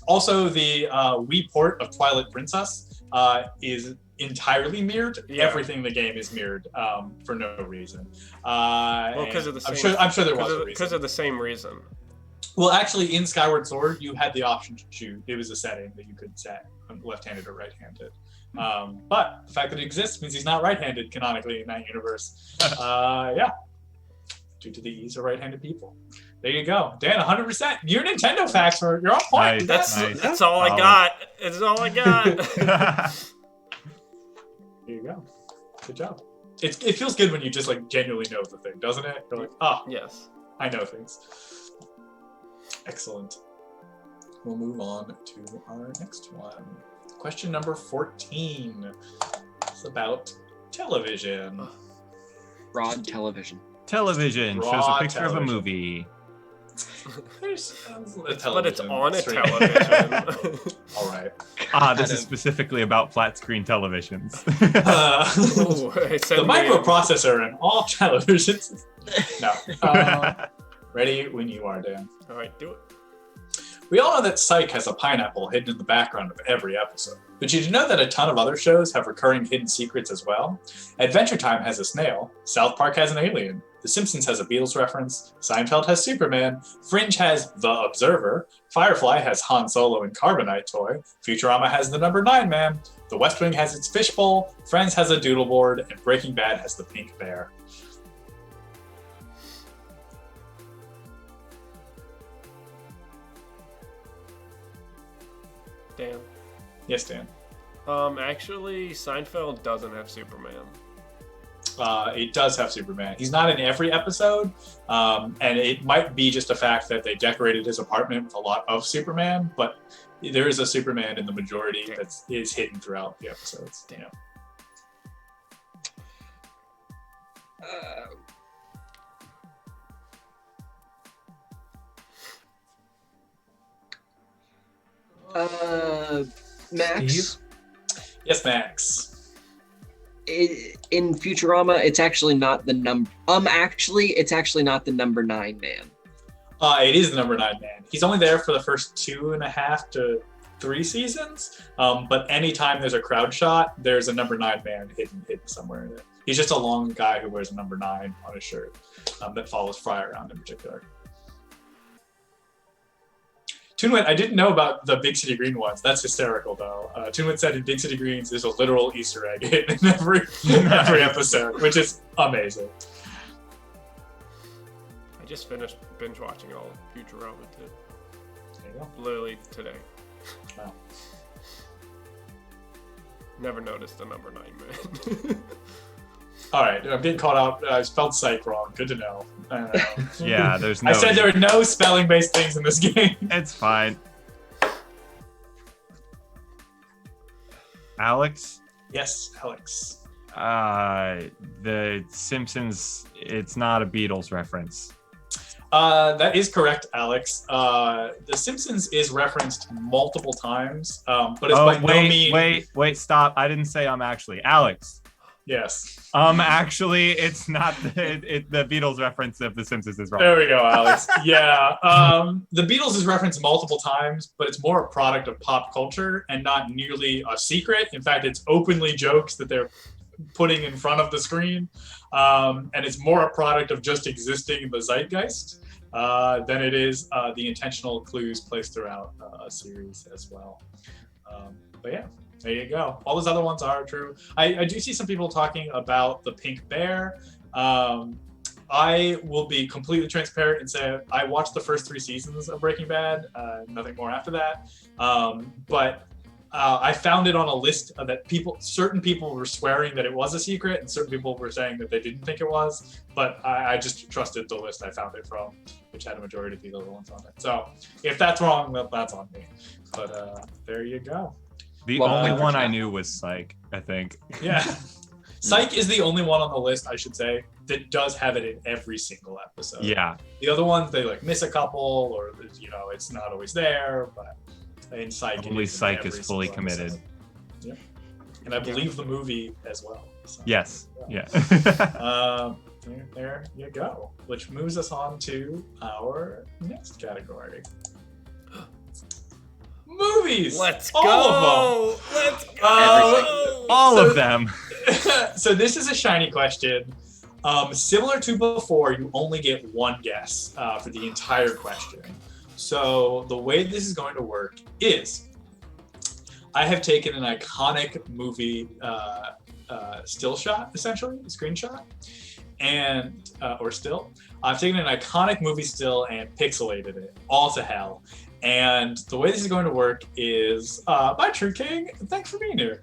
Also, the Wii port of Twilight Princess is entirely mirrored. Yeah. Everything in the game is mirrored for no reason. Because of the same. I'm sure there was a reason. Because of the same reason. Well, actually, in Skyward Sword, you had the option to choose. It was a setting that you could set left-handed or right-handed. But the fact that it exists means he's not right-handed canonically in that universe. Due to the ease of right-handed people. There you go. Dan, 100%. Your Nintendo facts you're on point. Nice. That's all I got. It's all I got. There you go. Good job. It feels good when you just like genuinely know the thing, doesn't it? You're like, yes. I know things. Excellent. We'll move on to our next one. Question number 14. It's about television. Broad television. Television shows a picture of a movie. There's a television. But it's on a television. All right. This is specifically about flat screen televisions. The microprocessor in all televisions. No. Ready when you are, Dan. All right, do it. We all know that Psych has a pineapple hidden in the background of every episode. But did you know that a ton of other shows have recurring hidden secrets as well? Adventure Time has a snail. South Park has an alien. The Simpsons has a Beatles reference. Seinfeld has Superman. Fringe has The Observer. Firefly has Han Solo and Carbonite toy. Futurama has the number 9 man. The West Wing has its fishbowl. Friends has a doodle board. And Breaking Bad has the pink bear. Dan. Yes, Dan. Actually, Seinfeld doesn't have Superman. It does have Superman. He's not in every episode, and it might be just a fact that they decorated his apartment with a lot of Superman, but there is a Superman in the majority that is hidden throughout the episodes. Damn. Max. Steve? Yes, Max. In Futurama, it's actually not the number. It's actually not the number 9 man. It is the number 9 man. He's only there for the first 2.5 to 3 seasons. But anytime there's a crowd shot, there's a number 9 man hidden somewhere in it. He's just a long guy who wears a number 9 on his shirt that follows Fry around in particular. Tunwit, I didn't know about the Big City Green ones. That's hysterical, though. Tunwit said in Big City Greens, there's a literal Easter egg hidden in every episode, which is amazing. I just finished binge watching all of Futurama too. There you go. Literally today. Wow. Never noticed the number 9 man. All right, I'm getting caught out. I spelled psych wrong. Good to know. Yeah, there's no. I said there are no spelling-based things in this game. It's fine. Alex? Yes, Alex. The Simpsons, it's not a Beatles reference. That is correct, Alex. The Simpsons is referenced multiple times, but it's by no means... Wait, stop. I didn't say actually. Alex. Yes. Actually, it's not the Beatles reference of The Simpsons is wrong. There we go, Alex. Yeah. The Beatles is referenced multiple times, but it's more a product of pop culture and not nearly a secret. In fact, it's openly jokes that they're putting in front of the screen. And it's more a product of just existing in the zeitgeist than it is the intentional clues placed throughout a series as well. But yeah. There you go. All those other ones are true. I do see some people talking about the pink bear. I will be completely transparent and say I watched the first 3 seasons of Breaking Bad, nothing more after that. But I found it on a list that certain people were swearing that it was a secret and certain people were saying that they didn't think it was. But I just trusted the list I found it from, which had a majority of the other ones on it. So if that's wrong, well, that's on me. But there you go. The only one I knew was Psych, I think. Yeah. Psych is the only one on the list, I should say, that does have it in every single episode. Yeah. The other ones, they miss a couple or, it's not always there, but in Psych... Only Psych is fully committed. Yeah. And I believe the movie as well. So, yes. Yeah. There you go. Which moves us on to our next category. Movies. Let's all go. Of them. Let's go. All of them. So this is a shiny question. Similar to before, you only get one guess for the entire question. So the way this is going to work is I have taken an iconic movie still shot, essentially, a screenshot, and or still. I've taken an iconic movie still and pixelated it all to hell. And the way this is going to work is, bye True King, thanks for being here.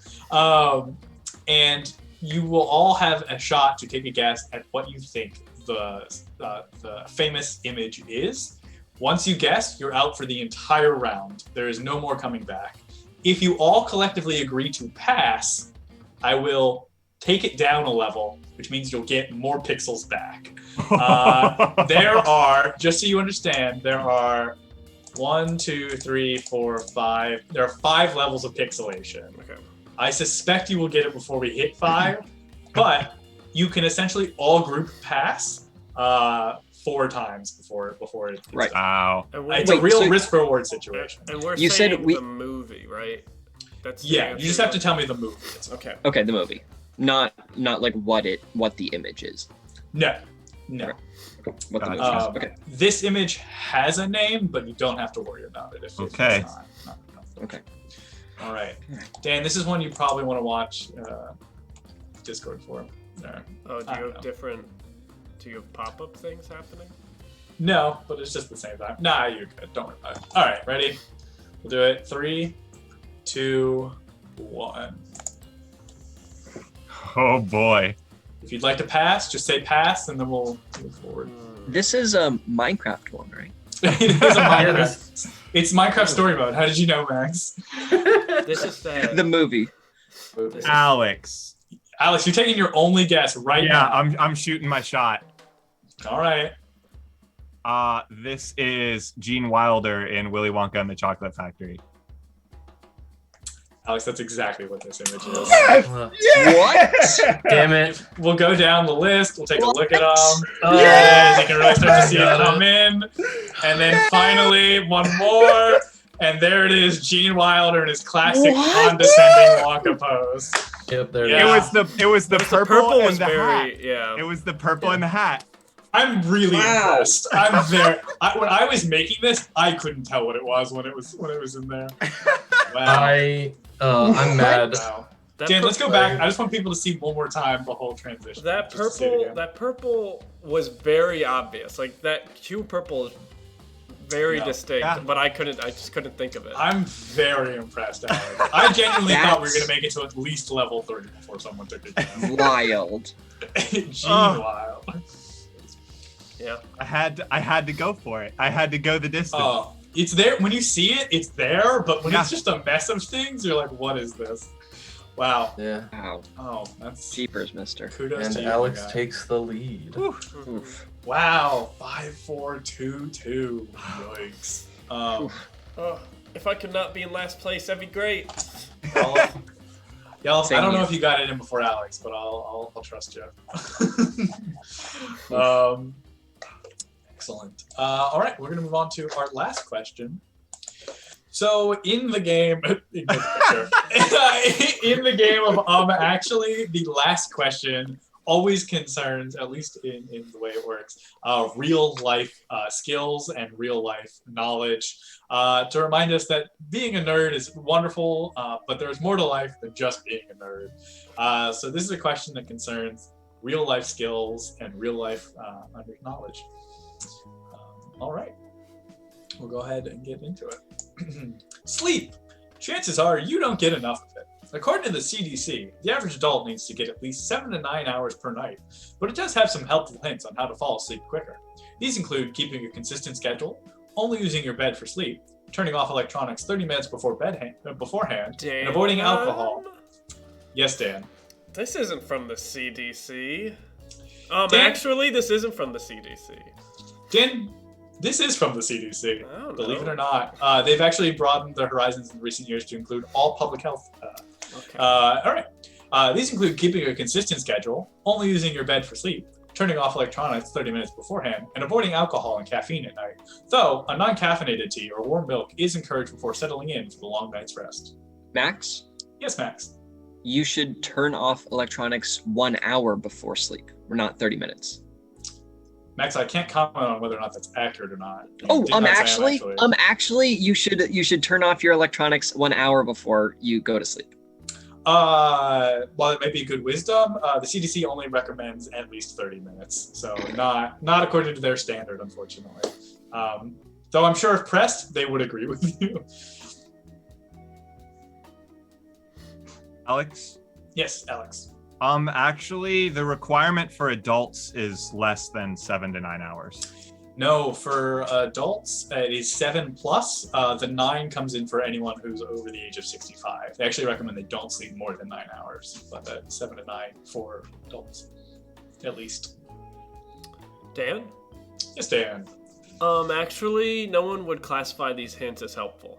And you will all have a shot to take a guess at what you think the famous image is. Once you guess, you're out for the entire round. There is no more coming back. If you all collectively agree to pass, I will take it down a level, which means you'll get more pixels back. There are, just so you understand, there are 1, 2, 3, 4, 5. There are 5 levels of pixelation. Okay. I suspect you will get it before we hit 5, but you can essentially all group pass 4 times before it. Right. Wow. It's a real risk-reward situation. And we're You saying said we- the movie, right? That's the Yeah, you just have to answer. tell me the movie. Okay. Okay, the movie, not like what the image is. No. What the movie is. Okay. This image has a name, but you don't have to worry about it. If Okay. It's not. Okay. All right. Dan, this is one you probably want to watch Discord for. There. Oh, do I you don't have know. do you have pop-up things happening? No, but it's just the same time. Nah, you're good. Don't worry about it. All right, ready? We'll do it. 3, 2, 1. Oh boy. If you'd like to pass, just say pass, and then we'll move forward. This is a Minecraft one, right? It is a Minecraft. It's Minecraft story mode. How did you know, Max? This is The movie. This is- Alex. Alex, you're taking your only guess right now. I'm shooting my shot. All right. This is Gene Wilder in Willy Wonka and the Chocolate Factory. Alex, that's exactly what this image is. What? Damn it. We'll go down the list. We'll take a look at What? them. There it is. You can really start to see it come in. And then finally, one more. And there it is, Gene Wilder in his classic What? condescending Wonka pose. Yep, there Yeah. It was the purple and was the hat. very, yeah. It was the purple and the hat. I'm really Wow. impressed. When I was making this, I couldn't tell what it was when it was in there. Wow. I'm mad. Wow. That Dan, let's go purple- back. I just want people to see one more time the whole transition. That just to see it purple again. was very obvious. Like that hue purple is very Yeah. distinct, Yeah. but I just couldn't think of it. I'm very impressed, Alex. I genuinely thought we were That's- going to make it to at least level 30 before someone took it down. Wild. Gene Oh. Wild. Yeah. I had to go for it. I had to go the distance. Oh, it's there. When you see it, it's there. But when Yeah. it's just a mess of things, you're like, what is this? Wow. Yeah. Wow. Oh, that's Jeepers, mister. kudos And to you, Alex my guy. takes the lead. Oof. Wow. 5-4-2-2. Yikes. Oh, if I could not be in last place, that'd be great. Y'all, I Same don't know here. if you got it in before Alex, but I'll trust you. Excellent. All right, we're gonna move on to our last question. So in the game, in the game of actually, the last question always concerns, at least in the way it works, real life skills and real life knowledge. To remind us that being a nerd is wonderful, but there's more to life than just being a nerd. So this is a question that concerns real life skills and real life knowledge. All right, we'll go ahead and get into it. Sleep. Chances are you don't get enough of it. According to the CDC, the average adult needs to get at least 7 to 9 hours per night, but it does have some helpful hints on how to fall asleep quicker. These include keeping a consistent schedule, only using your bed for sleep, turning off electronics 30 minutes beforehand, and avoiding alcohol. Yes, Dan. This isn't from the CDC. Dan? Actually, this isn't from the CDC. Dan, this is from the CDC. I don't Believe it know. or not. They've actually broadened their horizons in recent years to include all public health. Okay. All right. These include keeping a consistent schedule, only using your bed for sleep, turning off electronics 30 minutes beforehand, and avoiding alcohol and caffeine at night. Though, a non-caffeinated tea or warm milk is encouraged before settling in for the long night's rest. Max, Yes, Max. you should turn off electronics 1 hour before sleep, or not 30 minutes. Max, I can't comment on whether or not that's accurate or not. You Oh, did not say I'm actually, you should turn off your electronics 1 hour before you go to sleep. While it may be good wisdom, the CDC only recommends at least 30 minutes. So not according to their standard, unfortunately. Though I'm sure if pressed, they would agree with you. Alex? Yes, Alex. Actually, the requirement for adults is less than 7 to 9 hours. No, for adults, it is 7 plus. The 9 comes in for anyone who's over the age of 65. They actually recommend they don't sleep more than 9 hours, but 7 to 9 for adults, at least. Dan? Yes, Dan. Actually, no one would classify these hints as helpful.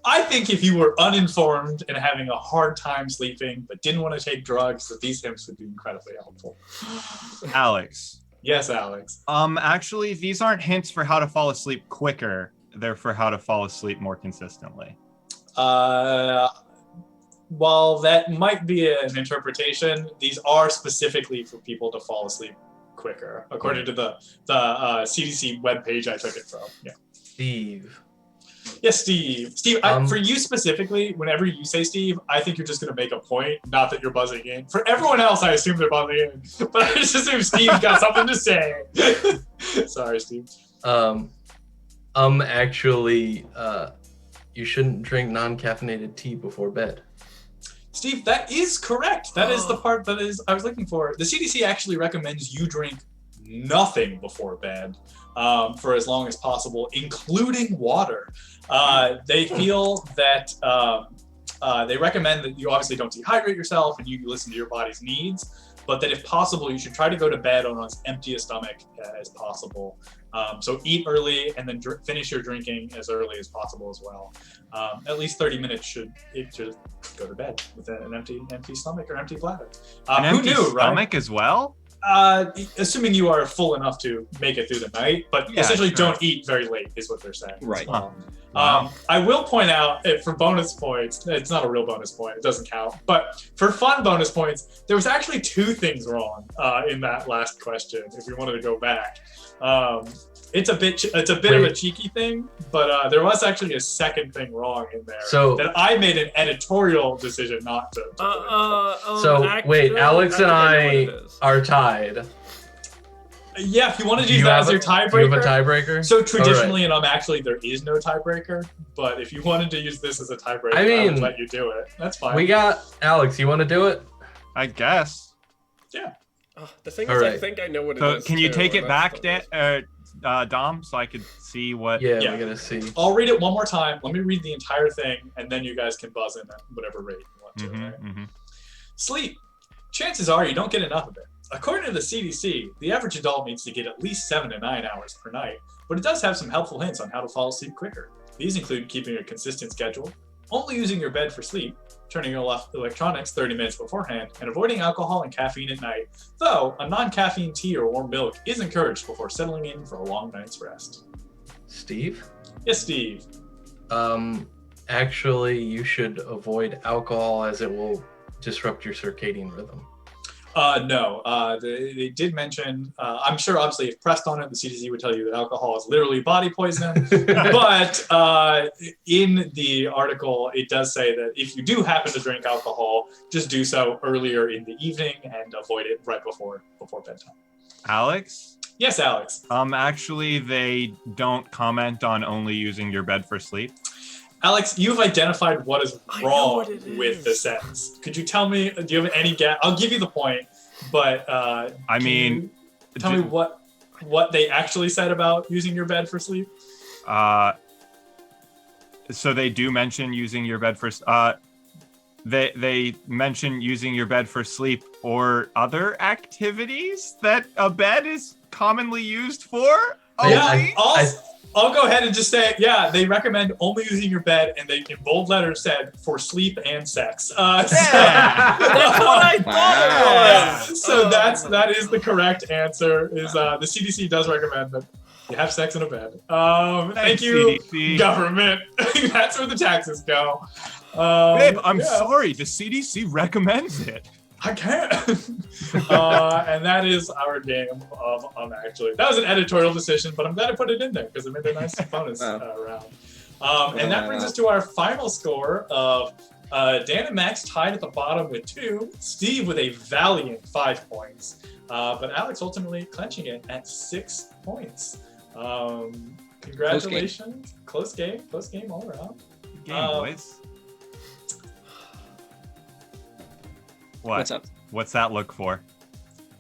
I think if you were uninformed and having a hard time sleeping but didn't want to take drugs, that these hints would be incredibly helpful. Alex? Yes, Alex. Actually, these aren't hints for how to fall asleep quicker. They're for how to fall asleep more consistently. While that might be an interpretation, these are specifically for people to fall asleep quicker, according to the CDC webpage I took it from. Yeah. Steve. Yes, Steve. Steve, for you specifically, whenever you say Steve, I think you're just going to make a point, not that you're buzzing in. For everyone else, I assume they're buzzing in. But I just assume Steve's got something to say. Sorry, Steve. Actually, you shouldn't drink non-caffeinated tea before bed. Steve, that is correct. That is the part that is I was looking for. The CDC actually recommends you drink nothing before bed for as long as possible, including water. They feel that They recommend that you obviously don't dehydrate yourself and you listen to your body's needs, but that if possible, you should try to go to bed on as empty a stomach as possible. So eat early and then finish your drinking as early as possible as well. At least 30 minutes should go to bed with an empty stomach or empty bladder. An empty who knew, stomach right? as well? Assuming you are full enough to make it through the night, but Yeah, essentially sure. don't eat very late is what they're saying. Right. Huh. Wow. I will point out for bonus points, it's not a real bonus point, it doesn't count, but for fun bonus points, there was actually 2 things wrong in that last question, if we wanted to go back. It's a bit of a cheeky thing, but there was actually a second thing wrong in there that I made an editorial decision not to put. Wait, Alex and I are tied. Yeah, if you want to use that as your tiebreaker. Do you have a tiebreaker? So traditionally, and actually there is no tiebreaker, but if you wanted to use this as a tiebreaker, I would let you do it. That's fine. We got Alex. You want to do it? I guess. Yeah. The thing is, I think I know what it is. So can you take it back, Dan? Dom, so I could see what? Yeah, we gotta see. I'll read it one more time. Let me read the entire thing, and then you guys can buzz in at whatever rate you want to. Right? Sleep. Chances are you don't get enough of it. According to the CDC, the average adult needs to get at least 7 to 9 hours per night, but it does have some helpful hints on how to fall asleep quicker. These include keeping a consistent schedule, only using your bed for sleep, turning off electronics 30 minutes beforehand, and avoiding alcohol and caffeine at night, though a non-caffeine tea or warm milk is encouraged before settling in for a long night's rest. Steve? Yes, Steve. Actually, you should avoid alcohol as it will disrupt your circadian rhythm. No, they did mention, I'm sure obviously if pressed on it, the CDC would tell you that alcohol is literally body poison, but in the article, it does say that if you do happen to drink alcohol, just do so earlier in the evening and avoid it right before bedtime. Alex? Yes, Alex. Actually, they don't comment on only using your bed for sleep. Alex, you've identified what is wrong with the sentence. Could you tell me, do you have any guess? I'll give you the point, but tell me what they actually said about using your bed for sleep? So they do mention using your bed for they mention using your bed for sleep or other activities that a bed is commonly used for. Yeah, I'll go ahead and just say, yeah, they recommend only using your bed, and they in bold letters said for sleep and sex. That's what I thought it was. So that is the correct answer. Is the CDC does recommend that you have sex in a bed. Thank you, CDC. Government. That's where the taxes go. Babe, I'm sorry. The CDC recommends it. I can't. And that is our game of actually. That was an editorial decision, but I'm glad I put it in there because it made a nice bonus round. And that brings us to our final score of Dan and Max tied at the bottom with 2, Steve with a valiant 5 points, but Alex ultimately clenching it at 6 points. Congratulations. Close game all around. Good game, boys. What? What's up? What's that look for?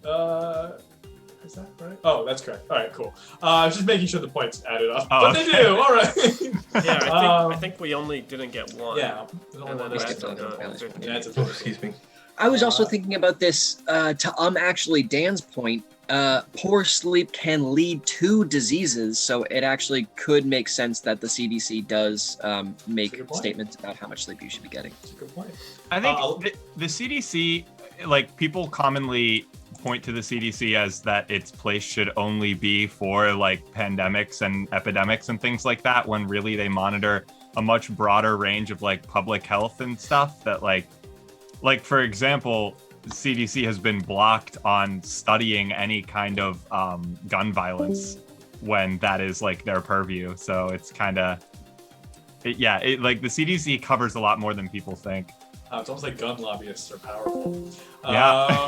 Is that right? Oh, that's correct. All right, cool. I was just making sure the points added up. Oh, but okay. They do. All right. Yeah, I think we only didn't get 1. Yeah. And then Excuse me. I was also thinking about this to actually Dan's point. Poor sleep can lead to diseases, so it actually could make sense that the CDC does make statements about how much sleep you should be getting. That's a good point. I think the CDC, like, people commonly point to the CDC as that its place should only be for like pandemics and epidemics and things like that, when really they monitor a much broader range of like public health and stuff that like for example, CDC has been blocked on studying any kind of gun violence when that is like their purview. So it's kind of, like the CDC covers a lot more than people think. It's almost like gun lobbyists are powerful. Yeah.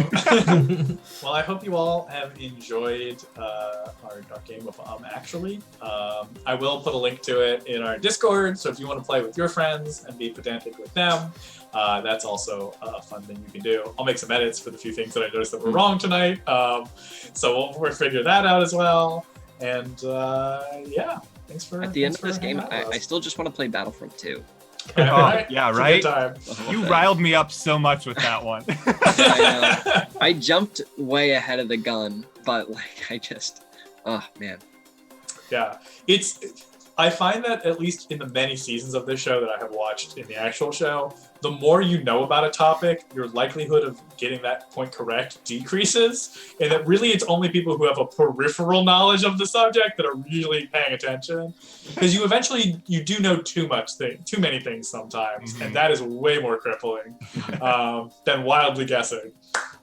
Well, I hope you all have enjoyed our game of Actually. I will put a link to it in our Discord, so if you want to play with your friends and be pedantic with them, that's also a fun thing you can do. I'll make some edits for the few things that I noticed that were wrong tonight, so we'll figure that out as well. And thanks for At the end of this game, I still just want to play Battlefront 2. Yeah, It's a right? good time. You riled me up so much with that one. I jumped way ahead of the gun, but like I just, oh man. Yeah, I find that at least in the many seasons of this show that I have watched in the actual show, the more you know about a topic, your likelihood of getting that point correct decreases, and that really it's only people who have a peripheral knowledge of the subject that are really paying attention, because you do know too many things sometimes, and that is way more crippling than wildly guessing.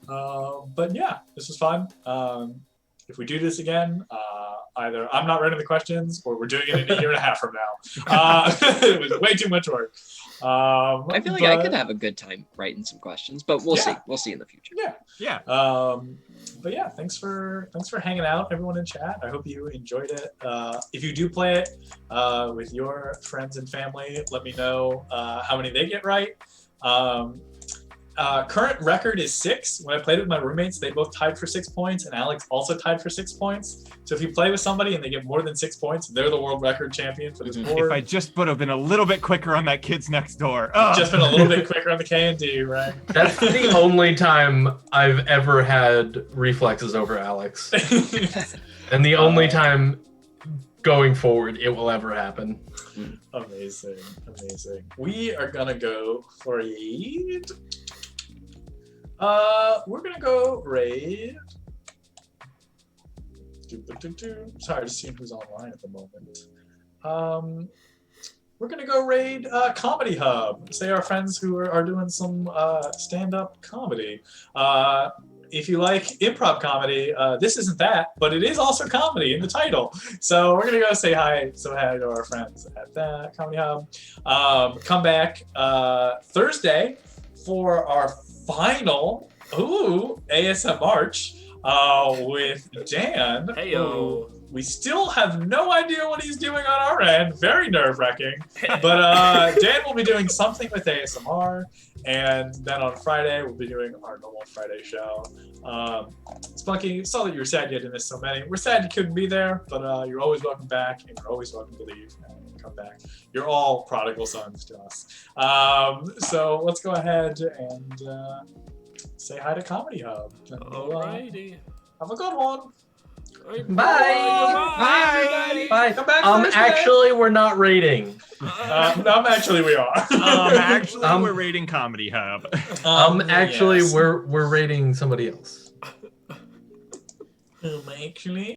But yeah, this was fun. If we do this again, either I'm not writing the questions or we're doing it in a year and a half from now. It was way too much work. I feel like I could have a good time writing some questions, but we'll see. We'll see in the future. Yeah. But yeah, thanks for hanging out, everyone in chat. I hope you enjoyed it. If you do play it with your friends and family, let me know how many they get right. Current record is 6. When I played with my roommates, they both tied for 6 points, and Alex also tied for 6 points. So if you play with somebody and they get more than 6 points, they're the world record champion for this board. If I just would have been a little bit quicker on that Kids Next Door. Just been a little bit quicker on the K&D, right? That's the only time I've ever had reflexes over Alex. And the only time going forward it will ever happen. Amazing. We are gonna go for raid. We're gonna go raid. Sorry, just seeing who's online at the moment. We're gonna go raid Comedy Hub. Say our friends who are doing some stand-up comedy. If you like improv comedy, this isn't that, but it is also comedy in the title. So we're gonna go say hi to our friends at that Comedy Hub. Come back Thursday for our final ASM March with Dan. Heyo. We still have no idea what he's doing on our end. Very nerve-wracking. But Dan will be doing something with ASMR. And then on Friday, we'll be doing our normal Friday show. Spunky, saw that you were sad you had to miss so many. We're sad you couldn't be there, but you're always welcome back, and you're always welcome to leave and come back. You're all prodigal sons to us. So let's go ahead and say hi to Comedy Hub. Alrighty. Have a good one. Bye, everybody. Bye. Come back Thursday. Actually, we're not rating. Actually, we are. We're rating Comedy Hub. Actually, we're rating somebody else. Actually.